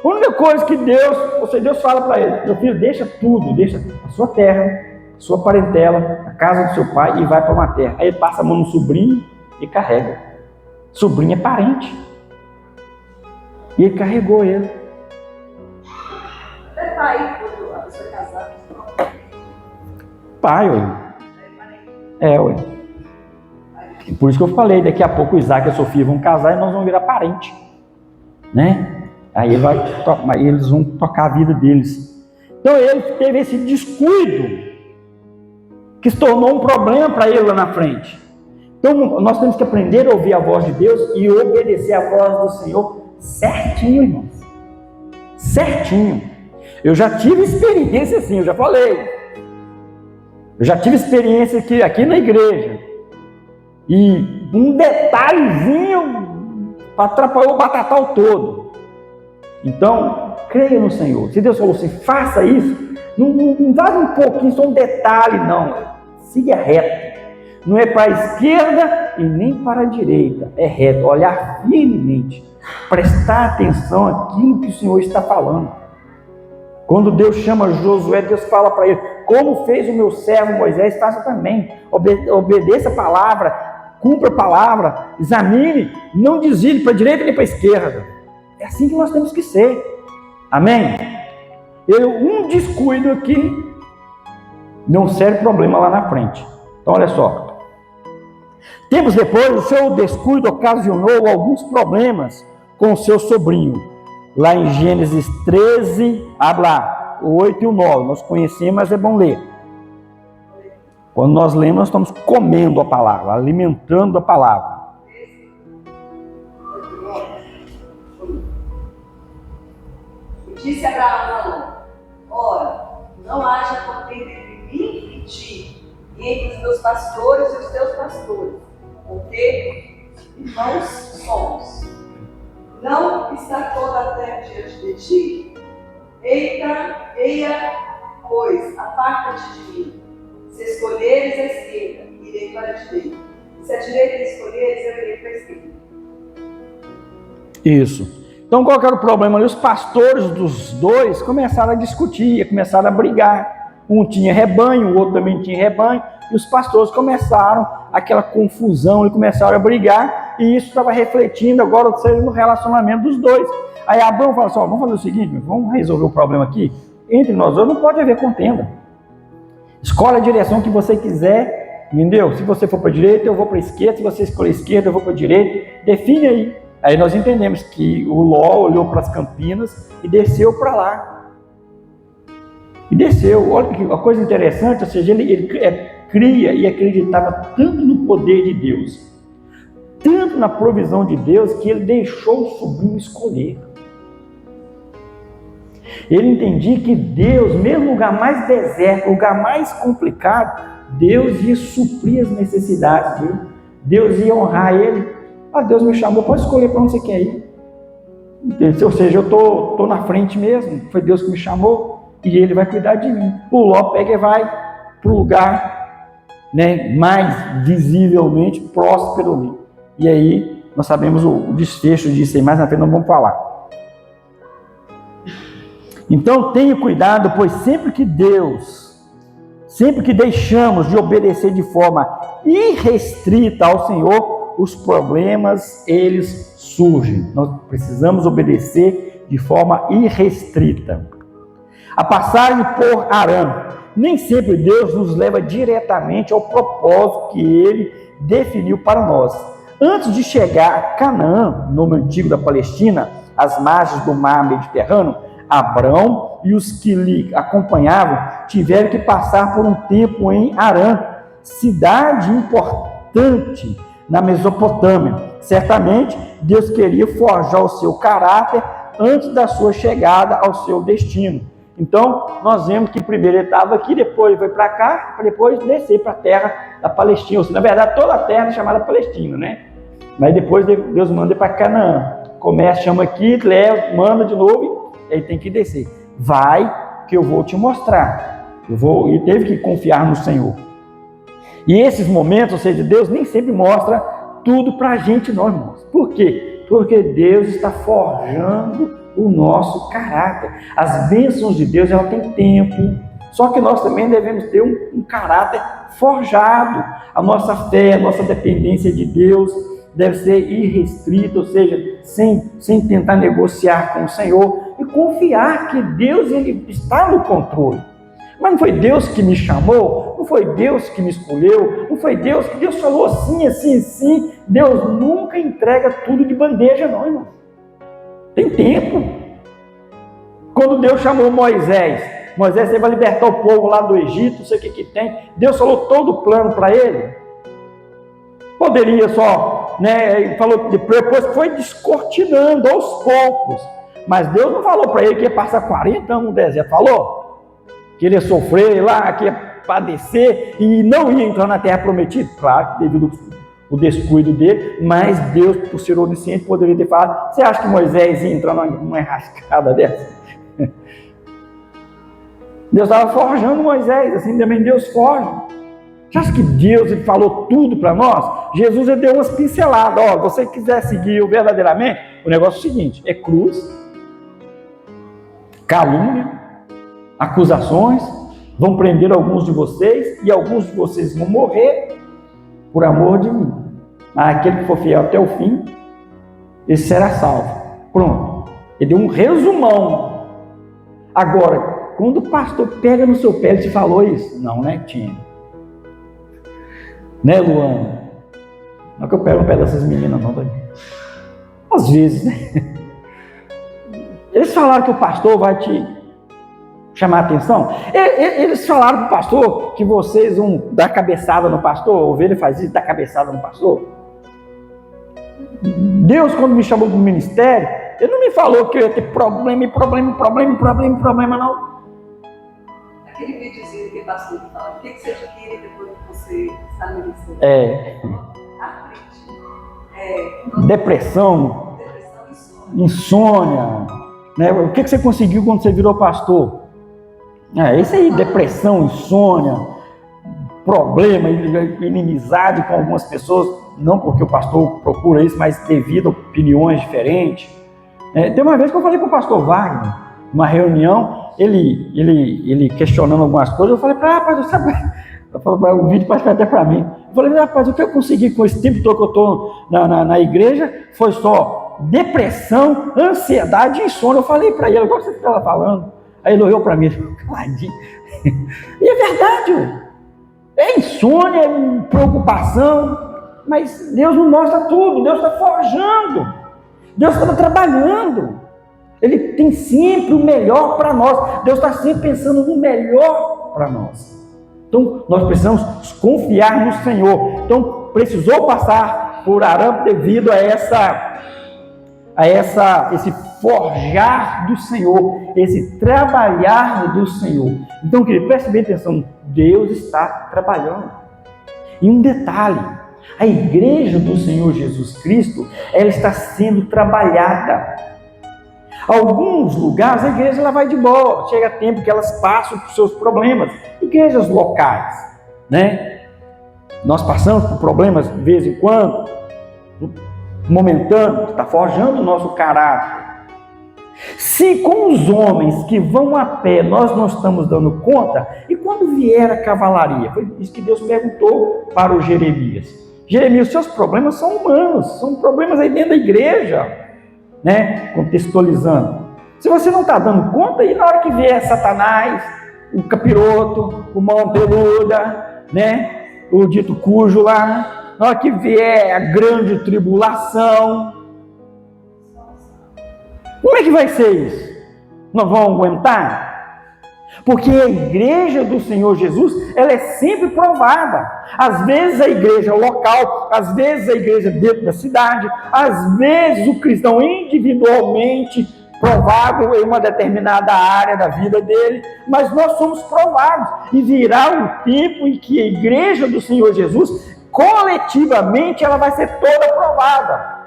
A única coisa que Deus fala para ele: meu filho, deixa tudo, deixa a sua terra, a sua parentela, a casa do seu pai e vai para uma terra. Aí ele passa a mão no sobrinho e carrega. Sobrinho é parente. E ele carregou ele. Até pai, quando a pessoa é casada. Pai, ué. Ué. Por isso que eu falei, daqui a pouco o Isaac e a Sofia vão casar e nós vamos virar parente. Né? Aí eles vão tocar a vida deles. Então ele teve esse descuido que se tornou um problema para ele lá na frente. Então nós temos que aprender a ouvir a voz de Deus e obedecer a voz do Senhor certinho, irmãos. Certinho. Eu já tive experiência assim, eu já falei. Eu já tive experiência aqui na igreja. E um detalhezinho atrapalhou o batatal todo. Então, creia no Senhor. Se Deus falou assim, faça isso, não faz um pouquinho, só um detalhe, não. Siga reto. Não é para a esquerda e nem para a direita. É reto, olhar firmemente. Prestar atenção àquilo que o Senhor está falando. Quando Deus chama Josué, Deus fala para ele: como fez o meu servo Moisés, faça também. Obedeça a palavra, cumpra a palavra, examine, não desvie para a direita nem para a esquerda. É assim que nós temos que ser. Amém? Um descuido aqui não serve problema lá na frente. Então olha só. Tempos depois, o seu descuido ocasionou alguns problemas com o seu sobrinho. Lá em Gênesis 13, habla 8 e o 9. Nós conhecemos, mas é bom ler. Quando nós lemos, nós estamos comendo a palavra, alimentando a palavra. Disse Abraão: ora, não haja contenda entre mim e ti, e entre os meus pastores e os teus pastores, porque irmãos somos. Não está toda a terra diante de ti? Eia, pois, aparta-te de mim. Se escolheres a esquerda, irei para a direita. Se a direita escolheres, eu irei para a esquerda. Isso. Então qual que era o problema ali? Os pastores dos dois começaram a discutir, começaram a brigar. Um tinha rebanho, o outro também tinha rebanho. e os pastores começaram aquela confusão e começaram a brigar, e isso estava refletindo agora no relacionamento dos dois. Aí Abraão falou assim, vamos fazer o seguinte, vamos resolver o problema aqui, entre nós dois não pode haver contenda, escolhe a direção que você quiser, entendeu? Se você for para a direita, eu vou para a esquerda, se você escolher a esquerda, eu vou para a direita, define aí. Aí nós entendemos que o Ló olhou para as campinas e desceu para lá. E desceu. Olha que uma coisa interessante, ou seja, ele cria e acreditava tanto no poder de Deus, tanto na provisão de Deus, que ele deixou o sobrinho escolher. Ele entendia que Deus, mesmo no lugar mais deserto, lugar mais complicado, Deus ia suprir as necessidades dele. Deus ia honrar ele. Deus me chamou, pode escolher para onde você quer ir. Ou seja, eu estou na frente mesmo, foi Deus que me chamou e Ele vai cuidar de mim. O Ló pega e vai para o lugar, né, mais visivelmente próspero ali. E aí nós sabemos o desfecho disso aí, mais na frente nós vamos falar. Então tenha cuidado, pois sempre que deixamos de obedecer de forma irrestrita ao Senhor, os problemas, eles surgem. Nós precisamos obedecer de forma irrestrita. A passagem por Harã, nem sempre Deus nos leva diretamente ao propósito que Ele definiu para nós. Antes de chegar a Canaã, nome antigo da Palestina, às margens do mar Mediterrâneo, Abrão e os que lhe acompanhavam tiveram que passar por um tempo em Harã, cidade importante na Mesopotâmia. Certamente, Deus queria forjar o seu caráter antes da sua chegada ao seu destino. Então, nós vemos que primeiro ele estava aqui, depois ele foi para cá, para depois descer para a terra da Palestina. Ou seja, na verdade, toda a terra é chamada Palestina, né? Mas depois Deus manda para Canaã. Começa, chama aqui, leva, manda de novo, e aí tem que descer. Vai, que eu vou te mostrar. E teve que confiar no Senhor. E esses momentos, ou seja, Deus nem sempre mostra tudo para a gente, não, irmãos. Por quê? Porque Deus está forjando o nosso caráter. As bênçãos de Deus, ela tem tempo. Só que nós também devemos ter um caráter forjado. A nossa fé, a nossa dependência de Deus deve ser irrestrita, ou seja, sem tentar negociar com o Senhor e confiar que Deus, Ele está no controle. Mas não foi Deus que me chamou, não foi Deus que me escolheu, não foi Deus que Deus falou assim, assim, assim. Deus nunca entrega tudo de bandeja, não, irmão. Tem tempo. Quando Deus chamou Moisés, você vai libertar o povo lá do Egito, não sei o que tem. Deus falou todo o plano para ele. Poderia só, né? Falou, depois foi descortinando aos poucos. Mas Deus não falou para ele que ia passar 40 anos no deserto. Falou? Que ele ia sofrer lá, que ia padecer e não ia entrar na terra prometida. Claro, devido ao descuido dele, mas Deus, por ser onisciente, poderia ter falado: você acha que Moisés ia entrar numa enrascada dessa? Deus estava forjando Moisés, assim também Deus forja. Você acha que Deus, Ele falou tudo para nós? Jesus, Ele deu umas pinceladas. Ó, você quiser seguir verdadeiramente, o negócio é o seguinte: é cruz, calúnia, acusações, vão prender alguns de vocês e alguns de vocês vão morrer por amor de mim. Mas aquele que for fiel até o fim, esse será salvo. Pronto. Ele deu um resumão. Agora, quando o pastor pega no seu pé, ele te falou isso? Não, né, Tina? Né, Luana? Não é que eu pego no pé dessas meninas, não. Às vezes, né? Eles falaram que o pastor vai te chamar a atenção. Eles falaram para o pastor que vocês vão dar cabeçada no pastor. A ovelha faz isso, dá cabeçada no pastor. Deus, quando me chamou para o ministério, Ele não me falou que eu ia ter problema, não. Aquele videozinho que o pastor fala: o que você adquire depois que você está ministrando? Artrite. Depressão, insônia. Né? O que você conseguiu quando você virou pastor? Isso aí, depressão, insônia, problema, inimizade com algumas pessoas, não porque o pastor procura isso, mas devido a opiniões diferentes. Tem uma vez que eu falei para o pastor Wagner, numa reunião, ele questionando algumas coisas, eu falei para ele: pastor, sabe, O vídeo parece até para mim. Eu falei, rapaz, o que eu consegui com esse tempo todo que eu estou na igreja foi só depressão, ansiedade e insônia. Eu falei para ele, agora você estava falando. Aí ele olhou para mim, caladinho. E é verdade, ué. É insônia, é preocupação, mas Deus não mostra tudo, Deus está forjando, Deus está trabalhando, Ele tem sempre o melhor para nós, Deus está sempre pensando no melhor para nós. Então, nós precisamos confiar no Senhor. Então, precisou passar por Arão devido a esse forjar do Senhor, esse trabalhar do Senhor. Então, querido, preste bem atenção, Deus está trabalhando. E um detalhe, a igreja do Senhor Jesus Cristo, ela está sendo trabalhada. Alguns lugares a igreja ela vai de boa, chega tempo que elas passam por seus problemas. Igrejas locais, né? Nós passamos por problemas de vez em quando, momentâneo, está forjando o nosso caráter. Se com os homens que vão a pé nós não estamos dando conta, e quando vier a cavalaria? Foi isso que Deus perguntou para o Jeremias. Jeremias, seus problemas são humanos, são problemas aí dentro da igreja, né? Contextualizando. Se você não está dando conta, e na hora que vier Satanás, o capiroto, o mão peluda, né? O dito cujo lá, na hora que vier a grande tribulação, como é que vai ser isso? Nós vamos aguentar? Porque a igreja do Senhor Jesus, ela é sempre provada. Às vezes a igreja local, às vezes a igreja dentro da cidade, às vezes o cristão individualmente provado em uma determinada área da vida dele, mas nós somos provados. E virá um tempo em que a igreja do Senhor Jesus, coletivamente, ela vai ser toda provada.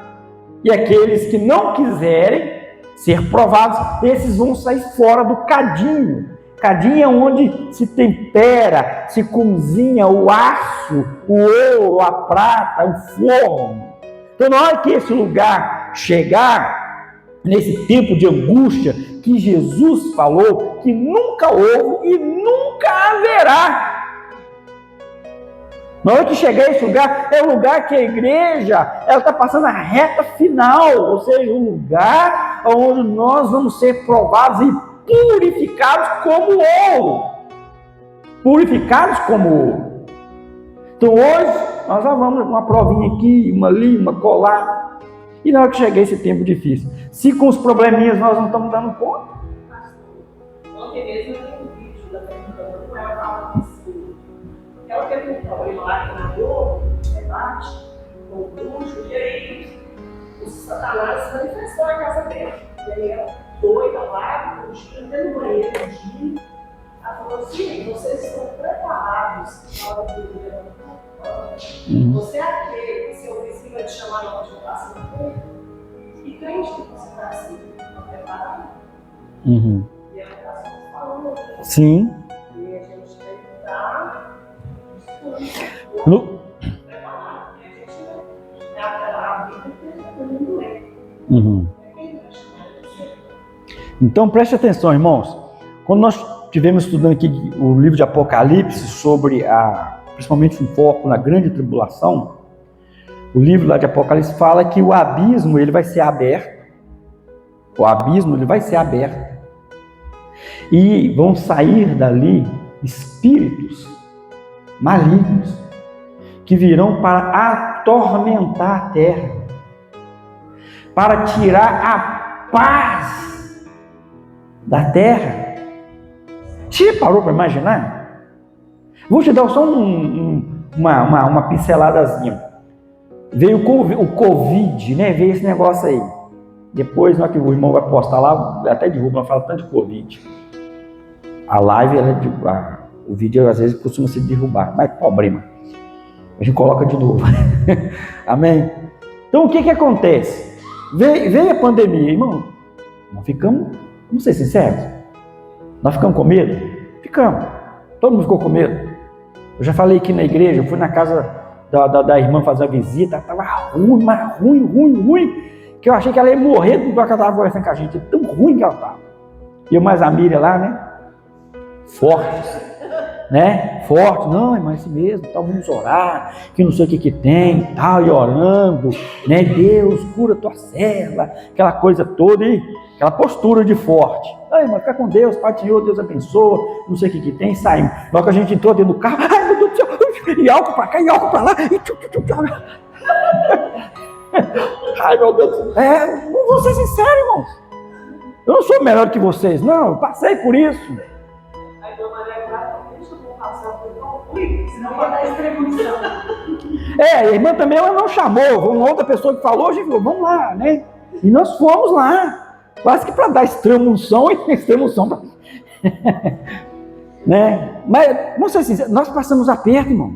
E aqueles que não quiserem ser provados, esses vão sair fora do cadinho. Cadinho é onde se tempera, se cozinha o aço, o ouro, a prata, o forno. Então, na hora que esse lugar chegar, nesse tempo de angústia, que Jesus falou que nunca houve e nunca haverá. Na hora que chegar esse lugar, é o lugar que a igreja está passando a reta final, ou seja, um lugar onde nós vamos ser provados e purificados como ouro. Purificados como ouro. Então hoje, nós já vamos uma provinha aqui, uma ali, uma colar. E na hora que chegar esse tempo difícil, se com os probleminhas nós não estamos dando conta. Ontem mesmo eu vi um vídeo da perguntando como ela fala assim. Ela teve um problema lá que nadou, debate, com o bruxo, e aí o Satanás se manifestou na casa dela. E aí ela, doida lá, dentro do banheiro, ela falou assim: vocês estão preparados na hora do dia. Você é aquele que seu vizinho vai te chamar na hora de passar no tempo? E crente que você está assim, preparado? E ela está só falando. Sim. E a gente tem que estar No... preparado. E a gente é a vida que está fazendo bem. Então preste atenção, irmãos. Quando nós estivemos estudando aqui o livro de Apocalipse sobre principalmente um foco na grande tribulação, o livro lá de Apocalipse fala que o abismo ele vai ser aberto. O abismo ele vai ser aberto. E vão sair dali espíritos malignos que virão para atormentar a terra, para tirar a paz da terra. Você parou para imaginar? Vou te dar só uma pinceladazinha. Veio o Covid, né? Veio esse negócio aí. Depois, na hora que o irmão vai postar lá, até derruba, não fala tanto de Covid. A live, o vídeo às vezes costuma se derrubar, mas problema. A gente coloca de novo. Amém? Então o que acontece? Veio a pandemia, irmão. Nós ficamos, vamos ser sinceros, nós ficamos com medo? Ficamos. Todo mundo ficou com medo. Eu já falei aqui na igreja, eu fui na casa da irmã fazer uma visita, estava ruim, mas ruim, que eu achei que ela ia morrer do que ela estava conversando com a gente, tão ruim que ela estava. E eu mais a Miriam lá, né? Fortes. né, forte, não, é mais assim mesmo, então vamos orar, que não sei o que tem, tal, e orando, né, Deus, cura tua serva, aquela coisa toda, e aquela postura de forte. Ai, mas fica com Deus, Pai do Senhor, Deus abençoa, não sei o que tem, saímos. Logo que a gente entrou dentro do carro, ai meu Deus do céu, e álcool pra cá, e álcool pra lá, e ai meu Deus do céu, vou ser sincero, irmãos, eu não sou melhor que vocês, não, eu passei por isso. Aí deu uma lembrada, deixa eu passar, eu não fui, senão vai dar extremação. A irmã também, ela não chamou, uma outra pessoa que falou, a gente falou, vamos lá, né? E nós fomos lá, quase que para dar extrema-unção e extrema-unção, né? Mas, vamos ser sinceros, nós passamos aperto, irmão.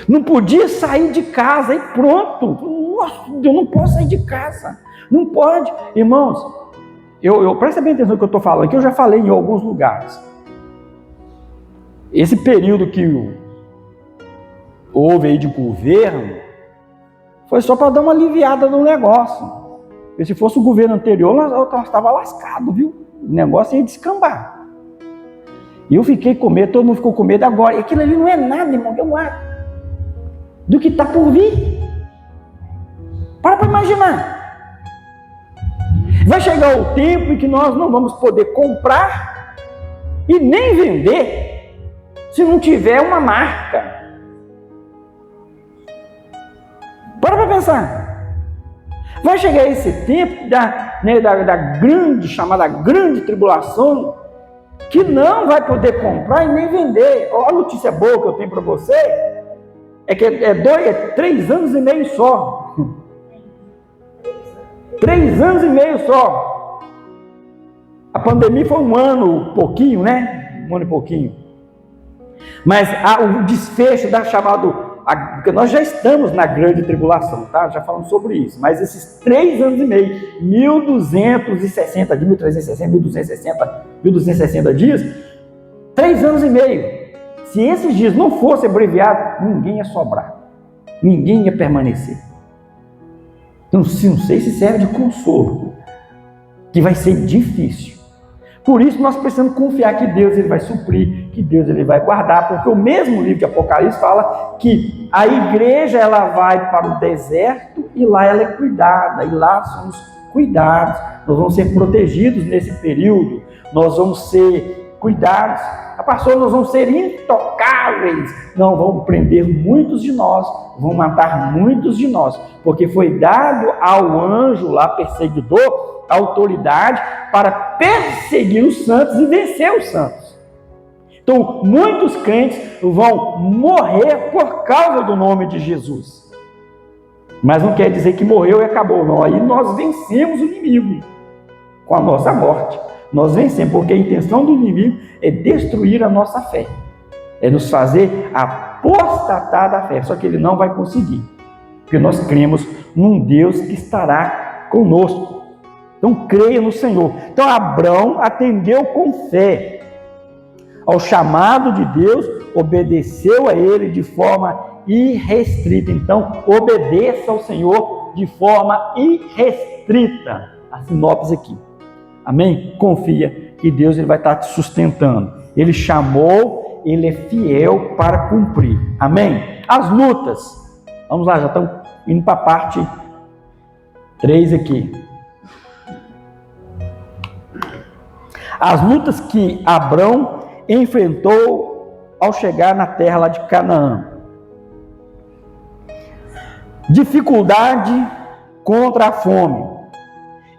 Não podia sair de casa e pronto. Nossa, eu não posso sair de casa. Não pode. Irmãos, eu presta bem atenção no que eu estou falando, que eu já falei em alguns lugares. Esse período que houve aí de governo, foi só para dar uma aliviada no negócio. Porque se fosse o governo anterior, nós estava lascado, viu? O negócio ia descambar. E eu fiquei com medo, todo mundo ficou com medo agora. E aquilo ali não é nada, irmão, é um ar do que está por vir. Para imaginar. Vai chegar o tempo em que nós não vamos poder comprar e nem vender se não tiver uma marca. Para pensar. Vai chegar esse tempo da grande, chamada grande tribulação, que não vai poder comprar e nem vender. A notícia boa que eu tenho para você é que é 3 anos e meio só. 3 anos e meio só. A pandemia foi 1 ano, pouquinho, né? 1 ano e pouquinho. Mas o desfecho da chamada... Porque nós já estamos na grande tribulação, tá? Já falamos sobre isso. Mas esses 3 anos e meio, 1260 dias, 1360, 1260, 1260 dias, 3 anos e meio. Se esses dias não fossem abreviados, ninguém ia sobrar. Ninguém ia permanecer. Então, não sei se serve de consolo, que vai ser difícil. Por isso nós precisamos confiar que Deus ele vai suprir, que Deus ele vai guardar, porque o mesmo livro de Apocalipse fala que a igreja ela vai para o deserto e lá ela é cuidada, e lá somos cuidados, nós vamos ser protegidos nesse período, nós vamos ser cuidados, pastor, nós vamos ser intocáveis, não, vão prender muitos de nós, vão matar muitos de nós, porque foi dado ao anjo lá perseguidor autoridade para perseguir os santos e vencer os santos. Então, muitos crentes vão morrer por causa do nome de Jesus. Mas não quer dizer que morreu e acabou, não. Aí nós vencemos o inimigo com a nossa morte. Nós vencemos, porque a intenção do inimigo é destruir a nossa fé. É nos fazer apostatar da fé. Só que ele não vai conseguir. Porque nós cremos num Deus que estará conosco. Então, creia no Senhor. Então, Abrão atendeu com fé ao chamado de Deus, obedeceu a ele de forma irrestrita. Então, obedeça ao Senhor de forma irrestrita. A sinopse aqui. Amém? Confia que Deus ele vai estar te sustentando. Ele chamou, ele é fiel para cumprir. Amém? As lutas. Vamos lá, já estamos indo para a parte 3 aqui. As lutas que Abrão enfrentou ao chegar na terra lá de Canaã. Dificuldade contra a fome.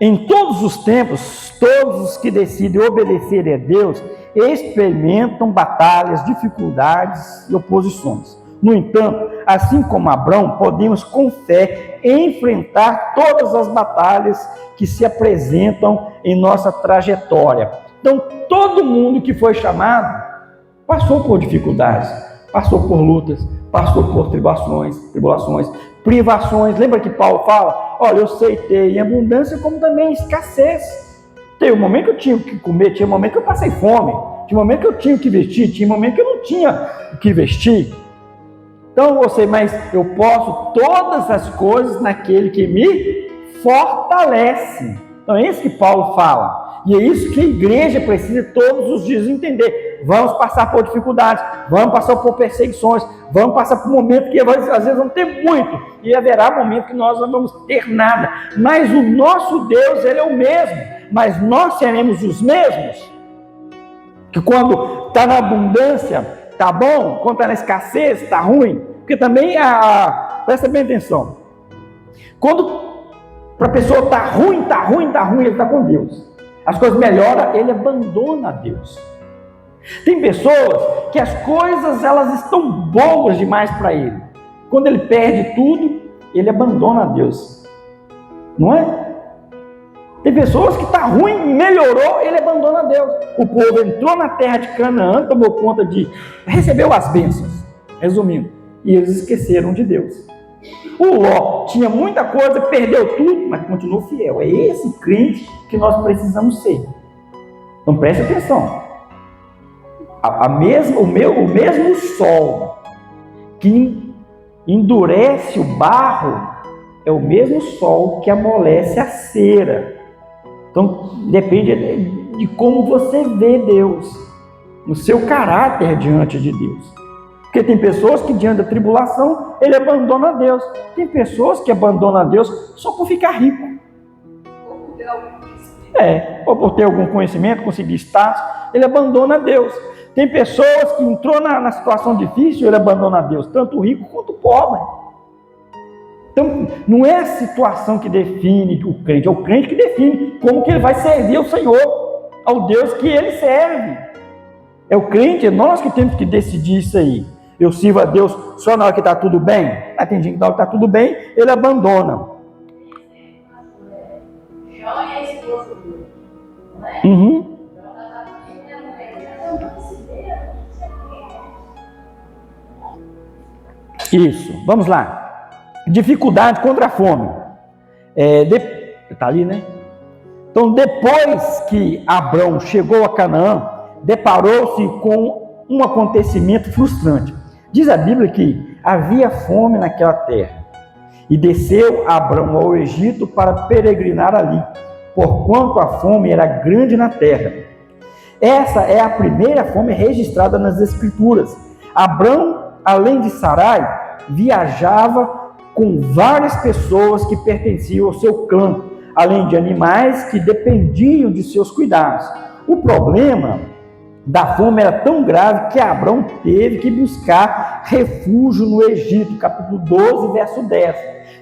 Em todos os tempos, todos os que decidem obedecer a Deus experimentam batalhas, dificuldades e oposições. No entanto, assim como Abrão, podemos com fé enfrentar todas as batalhas que se apresentam em nossa trajetória. Então, todo mundo que foi chamado passou por dificuldades, passou por lutas, passou por tribulações, privações. Lembra que Paulo fala? Olha, eu sei ter em abundância como também em escassez. Tem um momento que eu tinha que comer, tinha um momento que eu passei fome, tinha um momento que eu tinha que vestir, tinha um momento que eu não tinha o que vestir. Então, mas eu posso todas as coisas naquele que me fortalece. Então, é isso que Paulo fala. E é isso que a igreja precisa todos os dias entender. Vamos passar por dificuldades, vamos passar por perseguições, vamos passar por momentos que às vezes vamos ter muito, e haverá momentos que nós não vamos ter nada. Mas o nosso Deus, Ele é o mesmo, mas nós seremos os mesmos. Que quando está na abundância, está bom, quando está na escassez, está ruim. Porque também, presta bem atenção, quando para a pessoa está ruim, ele está com Deus. As coisas melhoram, ele abandona Deus. Tem pessoas que as coisas elas estão boas demais para ele. Quando ele perde tudo, ele abandona Deus. Não é? Tem pessoas que está ruim, melhorou, ele abandona Deus. O povo entrou na terra de Canaã, tomou conta recebeu as bênçãos, resumindo, e eles esqueceram de Deus. O Ló tinha muita coisa, perdeu tudo, mas continuou fiel. É esse crente que nós precisamos ser. Então preste atenção. O mesmo sol que endurece o barro é o mesmo sol que amolece a cera. Então depende de como você vê Deus, no seu caráter diante de Deus. Porque tem pessoas que diante da tribulação, ele abandona Deus. Tem pessoas que abandonam Deus só por ficar rico. Ou por ter algum conhecimento, conseguir status, ele abandona Deus. Tem pessoas que entrou na situação difícil, ele abandona Deus, tanto o rico quanto o pobre. Então, não é a situação que define o crente, é o crente que define como que ele vai servir ao Senhor, ao Deus que ele serve. É o crente, é nós que temos que decidir isso aí. Eu sirvo a Deus só na hora que está tudo bem? Tem gente que na hora que está tudo bem, ele abandona. Jó é a esposa dele, não é? Uhum. Isso, vamos lá. Dificuldade contra a fome. Está ali, né? Então, depois que Abrão chegou a Canaã, deparou-se com um acontecimento frustrante. Diz a Bíblia que havia fome naquela terra. E desceu Abrão ao Egito para peregrinar ali, porquanto a fome era grande na terra. Essa é a primeira fome registrada nas Escrituras. Abrão, além de Sarai, viajava com várias pessoas que pertenciam ao seu clã, além de animais que dependiam de seus cuidados. O problema da fome era tão grave que Abrão teve que buscar refúgio no Egito, capítulo 12, verso 10.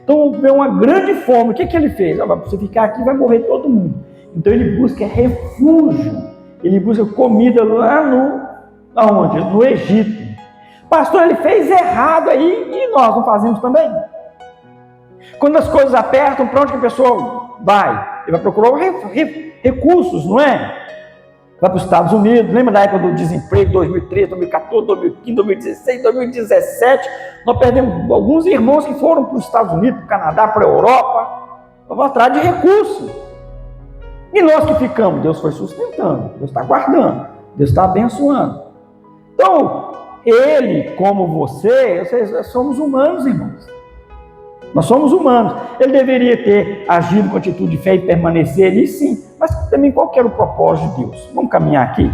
Então, veio uma grande fome. O que ele fez? Para você ficar aqui, vai morrer todo mundo. Então, ele busca refúgio. Ele busca comida lá no Egito. Pastor, ele fez errado aí e nós não fazemos também? Quando as coisas apertam, para onde que a pessoa vai? Ele vai procurar recursos, não é? Vai para os Estados Unidos. Lembra da época do desemprego, 2013, 2014, 2015, 2016, 2017? Nós perdemos alguns irmãos que foram para os Estados Unidos, para o Canadá, para a Europa, para atrás de recursos. E nós que ficamos, Deus foi sustentando, Deus está guardando, Deus está abençoando. Então, ele, como vocês somos humanos, irmãos. Nós somos humanos. Ele deveria ter agido com atitude de fé e permanecer ali, sim. Mas também qual que era o propósito de Deus? Vamos caminhar aqui?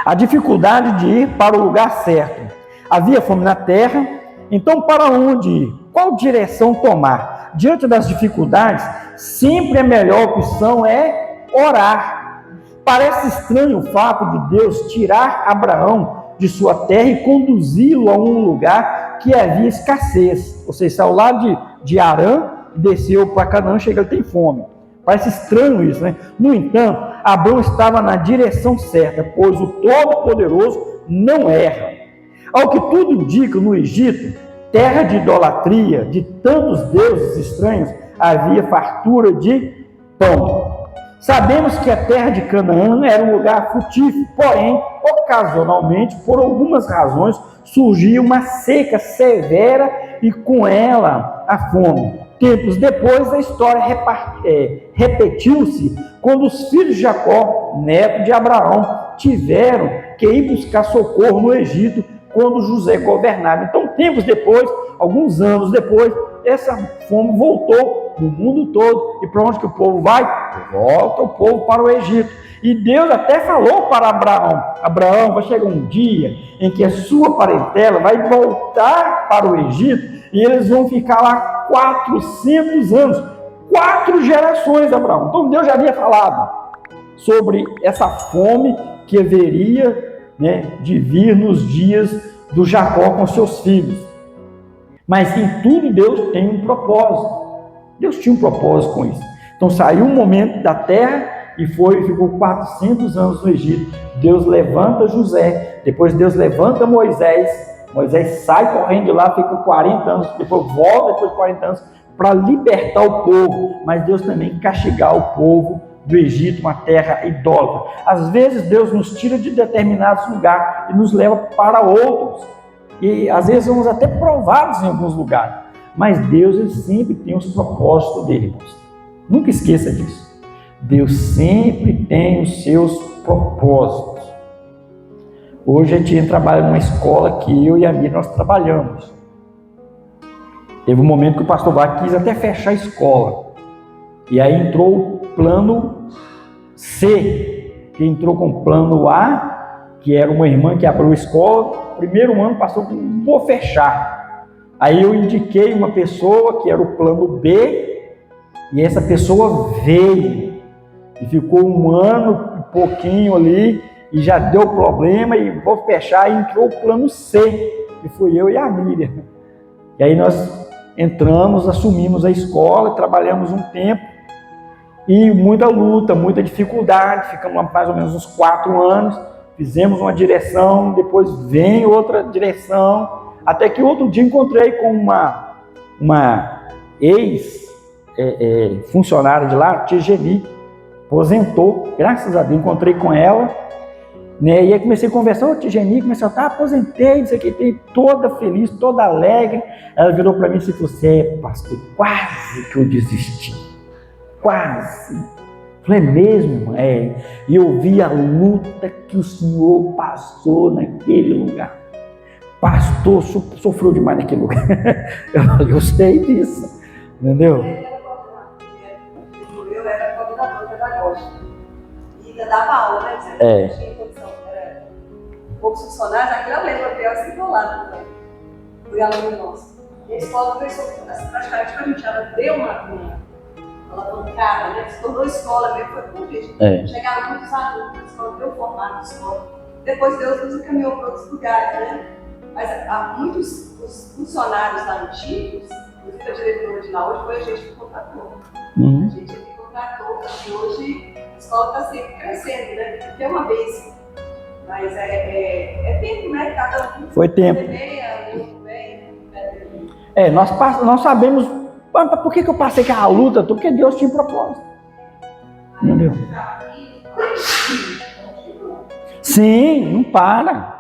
A dificuldade de ir para o lugar certo. Havia fome na terra, então para onde ir? Qual direção tomar? Diante das dificuldades, sempre a melhor opção é orar. Parece estranho o fato de Deus tirar Abraão de sua terra e conduzi-lo a um lugar que havia escassez. Ou seja, saiu lá de Arã, desceu para Canaã, chega, ele tem fome. Parece estranho isso, né? No entanto, Abraão estava na direção certa, pois o Todo-Poderoso não erra. Ao que tudo indica, no Egito, terra de idolatria, de tantos deuses estranhos, havia fartura de pão. Sabemos que a terra de Canaã era um lugar frutífero, porém, ocasionalmente, por algumas razões, surgia uma seca severa e com ela a fome. Tempos depois, a história repetiu-se quando os filhos de Jacó, neto de Abraão, tiveram que ir buscar socorro no Egito quando José governava. Então, tempos depois, alguns anos depois, essa fome voltou no mundo todo. E para onde que o povo vai? Volta o povo para o Egito. E Deus até falou para Abraão: Abraão, vai chegar um dia em que a sua parentela vai voltar para o Egito e eles vão ficar lá 400 anos, 4 gerações, Abraão. Então Deus já havia falado sobre essa fome que haveria, né, de vir nos dias do Jacó com seus filhos. Mas em tudo Deus tem um propósito. Deus tinha um propósito com isso. Então saiu um momento da terra e ficou 400 anos no Egito. Deus levanta José, depois Deus levanta Moisés. Moisés sai correndo de lá, fica 40 anos, depois volta depois de 40 anos para libertar o povo. Mas Deus também castigar o povo do Egito, uma terra idólatra. Às vezes Deus nos tira de determinados lugares e nos leva para outros. E às vezes somos até provados em alguns lugares. Mas Deus, ele sempre tem os propósitos dele, irmãos. Nunca esqueça disso. Deus sempre tem os seus propósitos. Hoje a gente trabalha numa escola que eu e a Miriam nós trabalhamos. Teve um momento que o pastor Vá quis até fechar a escola. E aí entrou o plano C, que entrou com o plano A, que era uma irmã que abriu a escola. Primeiro ano passou com vou fechar. Aí eu indiquei uma pessoa que era o plano B, e essa pessoa veio. E ficou um ano e pouquinho ali, e já deu problema, e vou fechar, e entrou o plano C, que fui eu e a Miriam. E aí nós entramos, assumimos a escola, trabalhamos um tempo, e muita luta, muita dificuldade, ficamos lá mais ou menos uns 4 anos, fizemos uma direção, depois vem outra direção, até que outro dia encontrei com uma ex-funcionária de lá, tia Geni, aposentou, graças a Deus, encontrei com ela, né? E aí comecei a conversar, tia Geni, comecei a falar, aposentei, não sei o que, tem toda feliz, toda alegre. Ela virou para mim e falou assim, pastor, quase que eu desisti, quase. Falei, mesmo, irmão? E eu vi a luta que o senhor passou naquele lugar. Pastor, sofreu demais naquele lugar. Eu falei, eu sei disso, entendeu? Eu era coordenador pedagógico e ainda dava aula, né? Não tinha condição, era poucos funcionários, aquilo eu lembro, até eu assim lá também. Fui aluno nosso. E a escola começou, praticamente, a gente ela deu uma alavancada, né? Se tornou escola mesmo, foi por isso. Chegaram muitos alunos na escola, deu formato de escola. Depois Deus nos encaminhou para outros lugares, né? Mas há muitos os funcionários lá antigos, inclusive a diretora de lá hoje, foi a gente que contratou. A gente que contratou, e hoje a escola está sempre crescendo, né? Porque é uma vez. Mas é tempo, né? Cada um. Foi tempo. Nós sabemos. Por que eu passei aquela luta? Porque Deus tinha propósito. Entendeu? Sim, não para.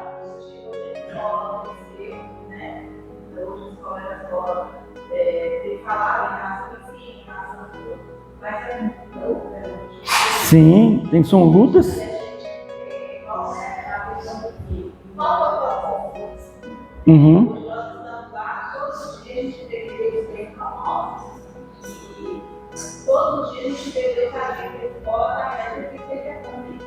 Sim, são lutas. Todos os dias a gente vê Deus agindo fora, a gente fica comigo.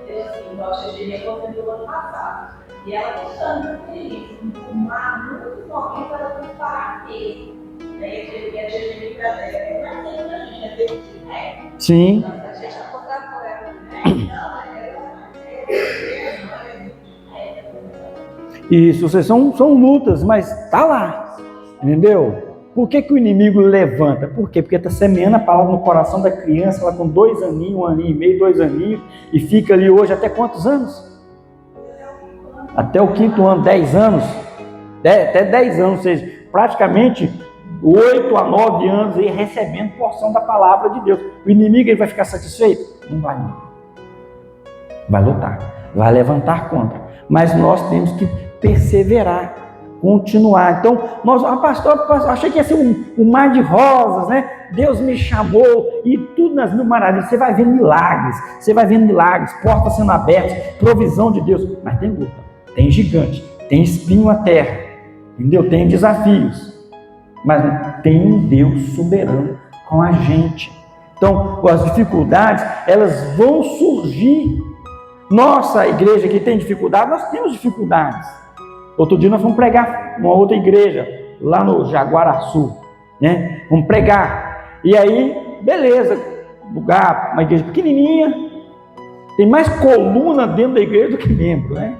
Eu assim, igual a Tia contou no ano passado. E ela postando por isso, muitos momentos ela foi parar mesmo. E a Tia Geni para ela, não é sempre a gente, é Deus, né? Sim. A gente já contratou ela, né? Isso, vocês são lutas, mas tá lá, entendeu? Por que o inimigo levanta? Por quê? Porque está semeando a palavra no coração da criança, ela com 2 aninhos, 1 aninho e meio, 2 aninhos, e fica ali hoje até quantos anos? Até o 5º ano, 10 anos, até 10 anos, ou seja, praticamente 8 a 9 anos aí recebendo porção da palavra de Deus. O inimigo ele vai ficar satisfeito? Não vai não. Vai lutar, vai levantar contra, mas nós temos que perseverar, continuar. Então, pastor, achei que ia ser um mar de rosas, né? Deus me chamou e tudo nas mil maravilhas. Você vai vendo milagres, portas sendo abertas, provisão de Deus. Mas tem luta, tem gigante, tem espinho na terra, entendeu? Tem desafios. Mas tem um Deus soberano com a gente. Então, as dificuldades, elas vão surgir. Nossa igreja que tem dificuldade, nós temos dificuldades. Outro dia nós fomos pregar numa outra igreja, lá no Jaguaraçu, né? Vamos pregar. E aí, beleza, lugar, uma igreja pequenininha, tem mais coluna dentro da igreja do que membro, né?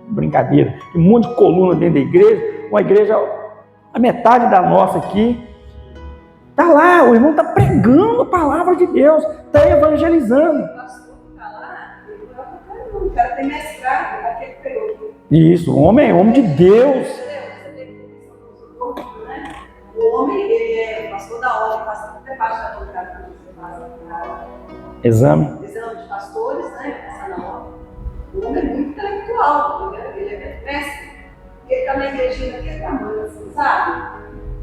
Brincadeira. Tem um monte de coluna dentro da igreja, uma igreja, a metade da nossa aqui, está lá, o irmão está pregando a palavra de Deus, está evangelizando. O pastor está lá, o cara tem mestrado naquele período. Isso, homem de Deus. O homem, ele é pastor da ordem, passa até parte da vontade que você faz. Exame de pastores, né? Passar na ordem. O homem é muito intelectual, entendeu? Ele é mestre. Ele está na igrejinha daquele tamanho, assim, sabe?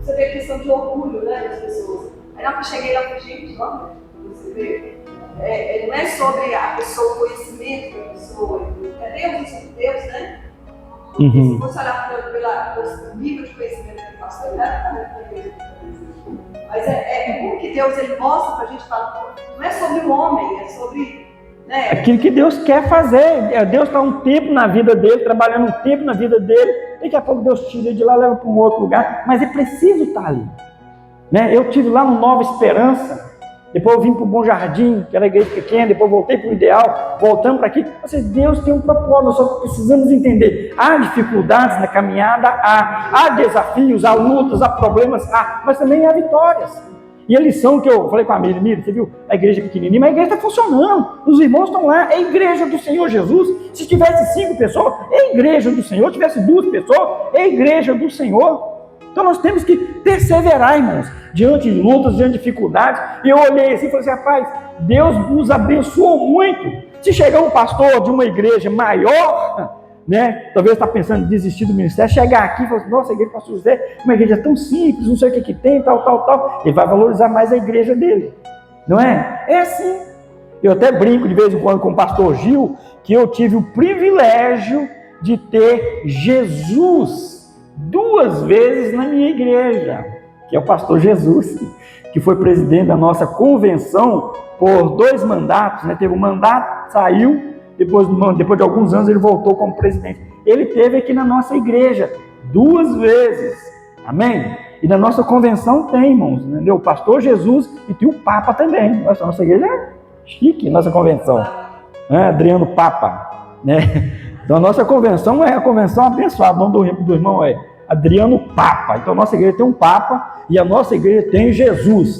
Você vê a questão de orgulho, né, das pessoas. Aí na hora que eu cheguei lá, eu falei, gente, vamos, você vê. Não é sobre a pessoa, o conhecimento da pessoa. É Deus, né? Uhum. Se você olhar pelo nível de conhecimento que o pastor, ele deve estar. Mas é bom que Deus ele mostra pra gente, fala, não é sobre o homem, é sobre, né? Aquilo que Deus quer fazer. Deus está um tempo na vida dele, trabalhando um tempo na vida dele. Daqui a pouco Deus tira ele de lá, leva para um outro lugar, mas é preciso estar ali, né? Eu estive lá no Nova Esperança, depois eu vim para o Bom Jardim, que era a igreja pequena, depois voltei para o Ideal, voltamos para aqui. Deus tem um propósito, nós só precisamos entender. Há dificuldades na caminhada, há desafios, há lutas, há problemas, mas também há vitórias. E a lição que eu falei com a Miriam, você viu a igreja pequenininha, mas a igreja está funcionando, os irmãos estão lá, é a igreja do Senhor Jesus. Se tivesse 5 pessoas, é a igreja do Senhor. Se tivesse 2 pessoas, é a igreja do Senhor. Então nós temos que perseverar, irmãos, diante de lutas, diante de dificuldades. E eu olhei assim e falei assim, rapaz, Deus nos abençoou muito. Se chegar um pastor de uma igreja maior, né, talvez está pensando em desistir do ministério, chegar aqui e falar assim, nossa, a igreja do pastor José, uma igreja tão simples, não sei o que tem, tal. Ele vai valorizar mais a igreja dele, não é? É assim. Eu até brinco de vez em quando com o pastor Gil, que eu tive o privilégio de ter Jesus 2 vezes na minha igreja, que é o pastor Jesus, que foi presidente da nossa convenção por 2 mandatos, né? Teve um mandato, saiu, depois de alguns anos ele voltou como presidente. Ele esteve aqui na nossa igreja 2 vezes, amém? E na nossa convenção tem, irmãos, entendeu? O pastor Jesus e tem o Papa também. Nossa igreja é chique, nossa convenção, Adriano Papa, né? Então a nossa convenção é a convenção abençoada, o nome do irmão é Adriano Papa. Então a nossa igreja tem um Papa e a nossa igreja tem Jesus,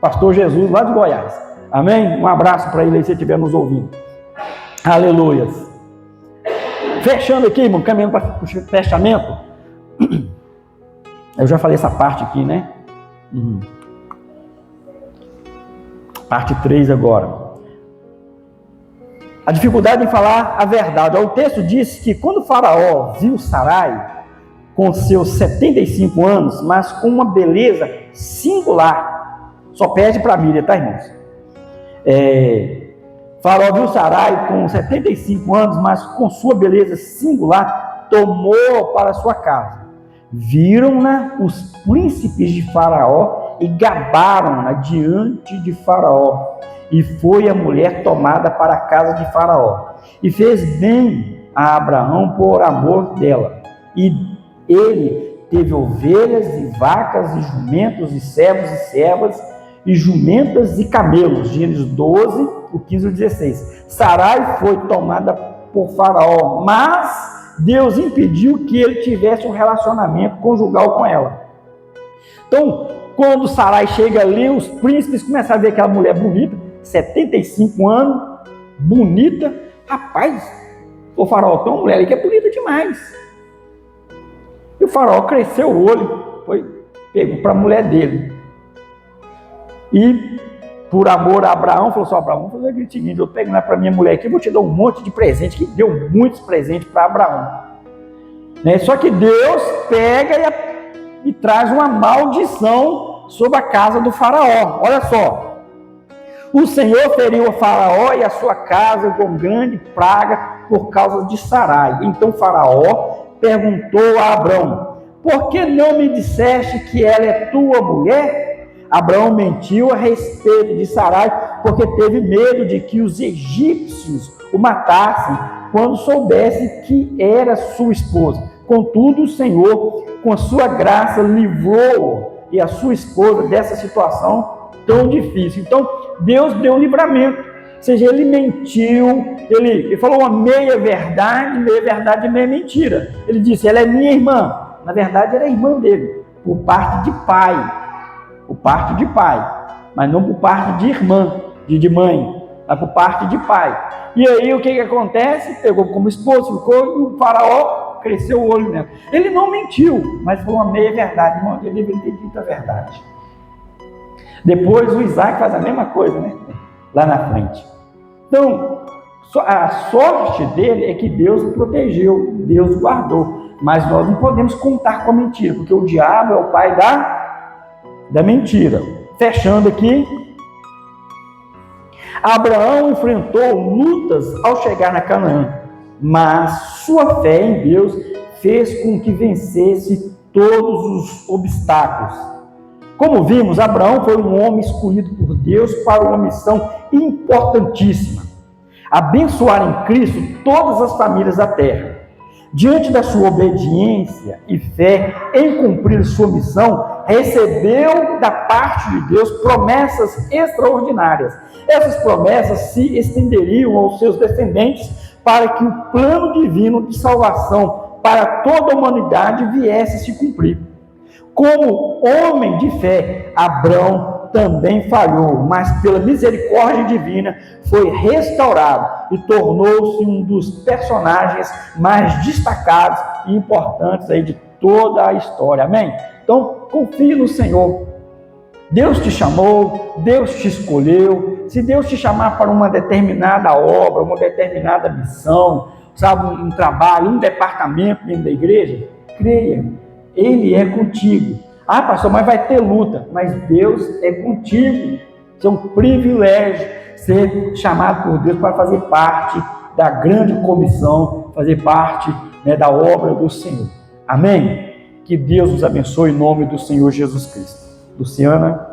pastor Jesus lá de Goiás, amém? Um abraço para ele aí se ele estiver nos ouvindo. Aleluias. Fechando aqui, irmão, caminhando para o fechamento. Eu já falei essa parte aqui, né? Parte 3 agora. A dificuldade em falar a verdade. O texto diz que quando o faraó viu Sarai com seus 75 anos, mas com uma beleza singular, só perde para Miriam, tá, irmãos? Faraó viu Sarai com 75 anos, mas com sua beleza singular, tomou para sua casa. Viram-na os príncipes de Faraó e gabaram-na diante de Faraó. E foi a mulher tomada para a casa de Faraó. E fez bem a Abraão por amor dela. E ele teve ovelhas e vacas e jumentos e servos e servas e jumentas e camelos. Gênesis 12, o 15 e o 16. Sarai foi tomada por Faraó, mas Deus impediu que ele tivesse um relacionamento conjugal com ela. Então, quando Sarai chega ali, os príncipes começaram a ver aquela mulher bonita, 75 anos, bonita. Rapaz, o Faraó tem uma mulher ali que é bonita demais. E o Faraó cresceu o olho, pegou para a mulher dele. E, por amor a Abraão, falou assim: Abraão, vamos fazer o seguinte, eu pego para minha mulher aqui, vou te dar um monte de presente, que deu muitos presentes para Abraão. Né? Só que Deus pega e traz uma maldição sobre a casa do Faraó. Olha só. O Senhor feriu a Faraó e a sua casa com grande praga por causa de Sarai. Então Faraó perguntou a Abrão: por que não me disseste que ela é tua mulher? Abraão mentiu a respeito de Sarai, porque teve medo de que os egípcios o matassem quando soubesse que era sua esposa. Contudo, o Senhor, com a sua graça, livrou e a sua esposa dessa situação tão difícil. Então, Deus deu livramento. Ou seja, ele mentiu, ele falou uma meia verdade, e meia mentira. Ele disse, ela é minha irmã. Na verdade, era irmã dele, por parte de pai. Por parte de pai, mas não por parte de irmã, de mãe, mas por parte de pai. E aí o que acontece? Pegou como esposa, ficou, e o faraó cresceu o olho nela. Ele não mentiu, mas foi uma meia verdade, irmão. Ele deveria ter dito a verdade. Depois o Isaac faz a mesma coisa, né? Lá na frente. Então, a sorte dele é que Deus o protegeu, Deus o guardou. Mas nós não podemos contar com a mentira, porque o diabo é o pai da mentira. Fechando aqui, Abraão enfrentou lutas ao chegar na Canaã, mas sua fé em Deus fez com que vencesse todos os obstáculos. Como vimos, Abraão foi um homem escolhido por Deus para uma missão importantíssima: abençoar em Cristo todas as famílias da terra. Diante da sua obediência e fé em cumprir sua missão, recebeu da parte de Deus promessas extraordinárias. Essas promessas se estenderiam aos seus descendentes para que o plano divino de salvação para toda a humanidade viesse a se cumprir. Como homem de fé, Abraão também falhou, mas pela misericórdia divina foi restaurado e tornou-se um dos personagens mais destacados e importantes aí de toda a história. Amém? Então, confie no Senhor. Deus te chamou, Deus te escolheu. Se Deus te chamar para uma determinada obra, uma determinada missão, sabe, um trabalho, um departamento dentro da igreja, creia, Ele é contigo. Ah, pastor, mas vai ter luta. Mas Deus é contigo. Isso é um privilégio ser chamado por Deus para fazer parte da grande comissão, fazer parte, né, da obra do Senhor. Amém? Que Deus nos abençoe em nome do Senhor Jesus Cristo. Luciana.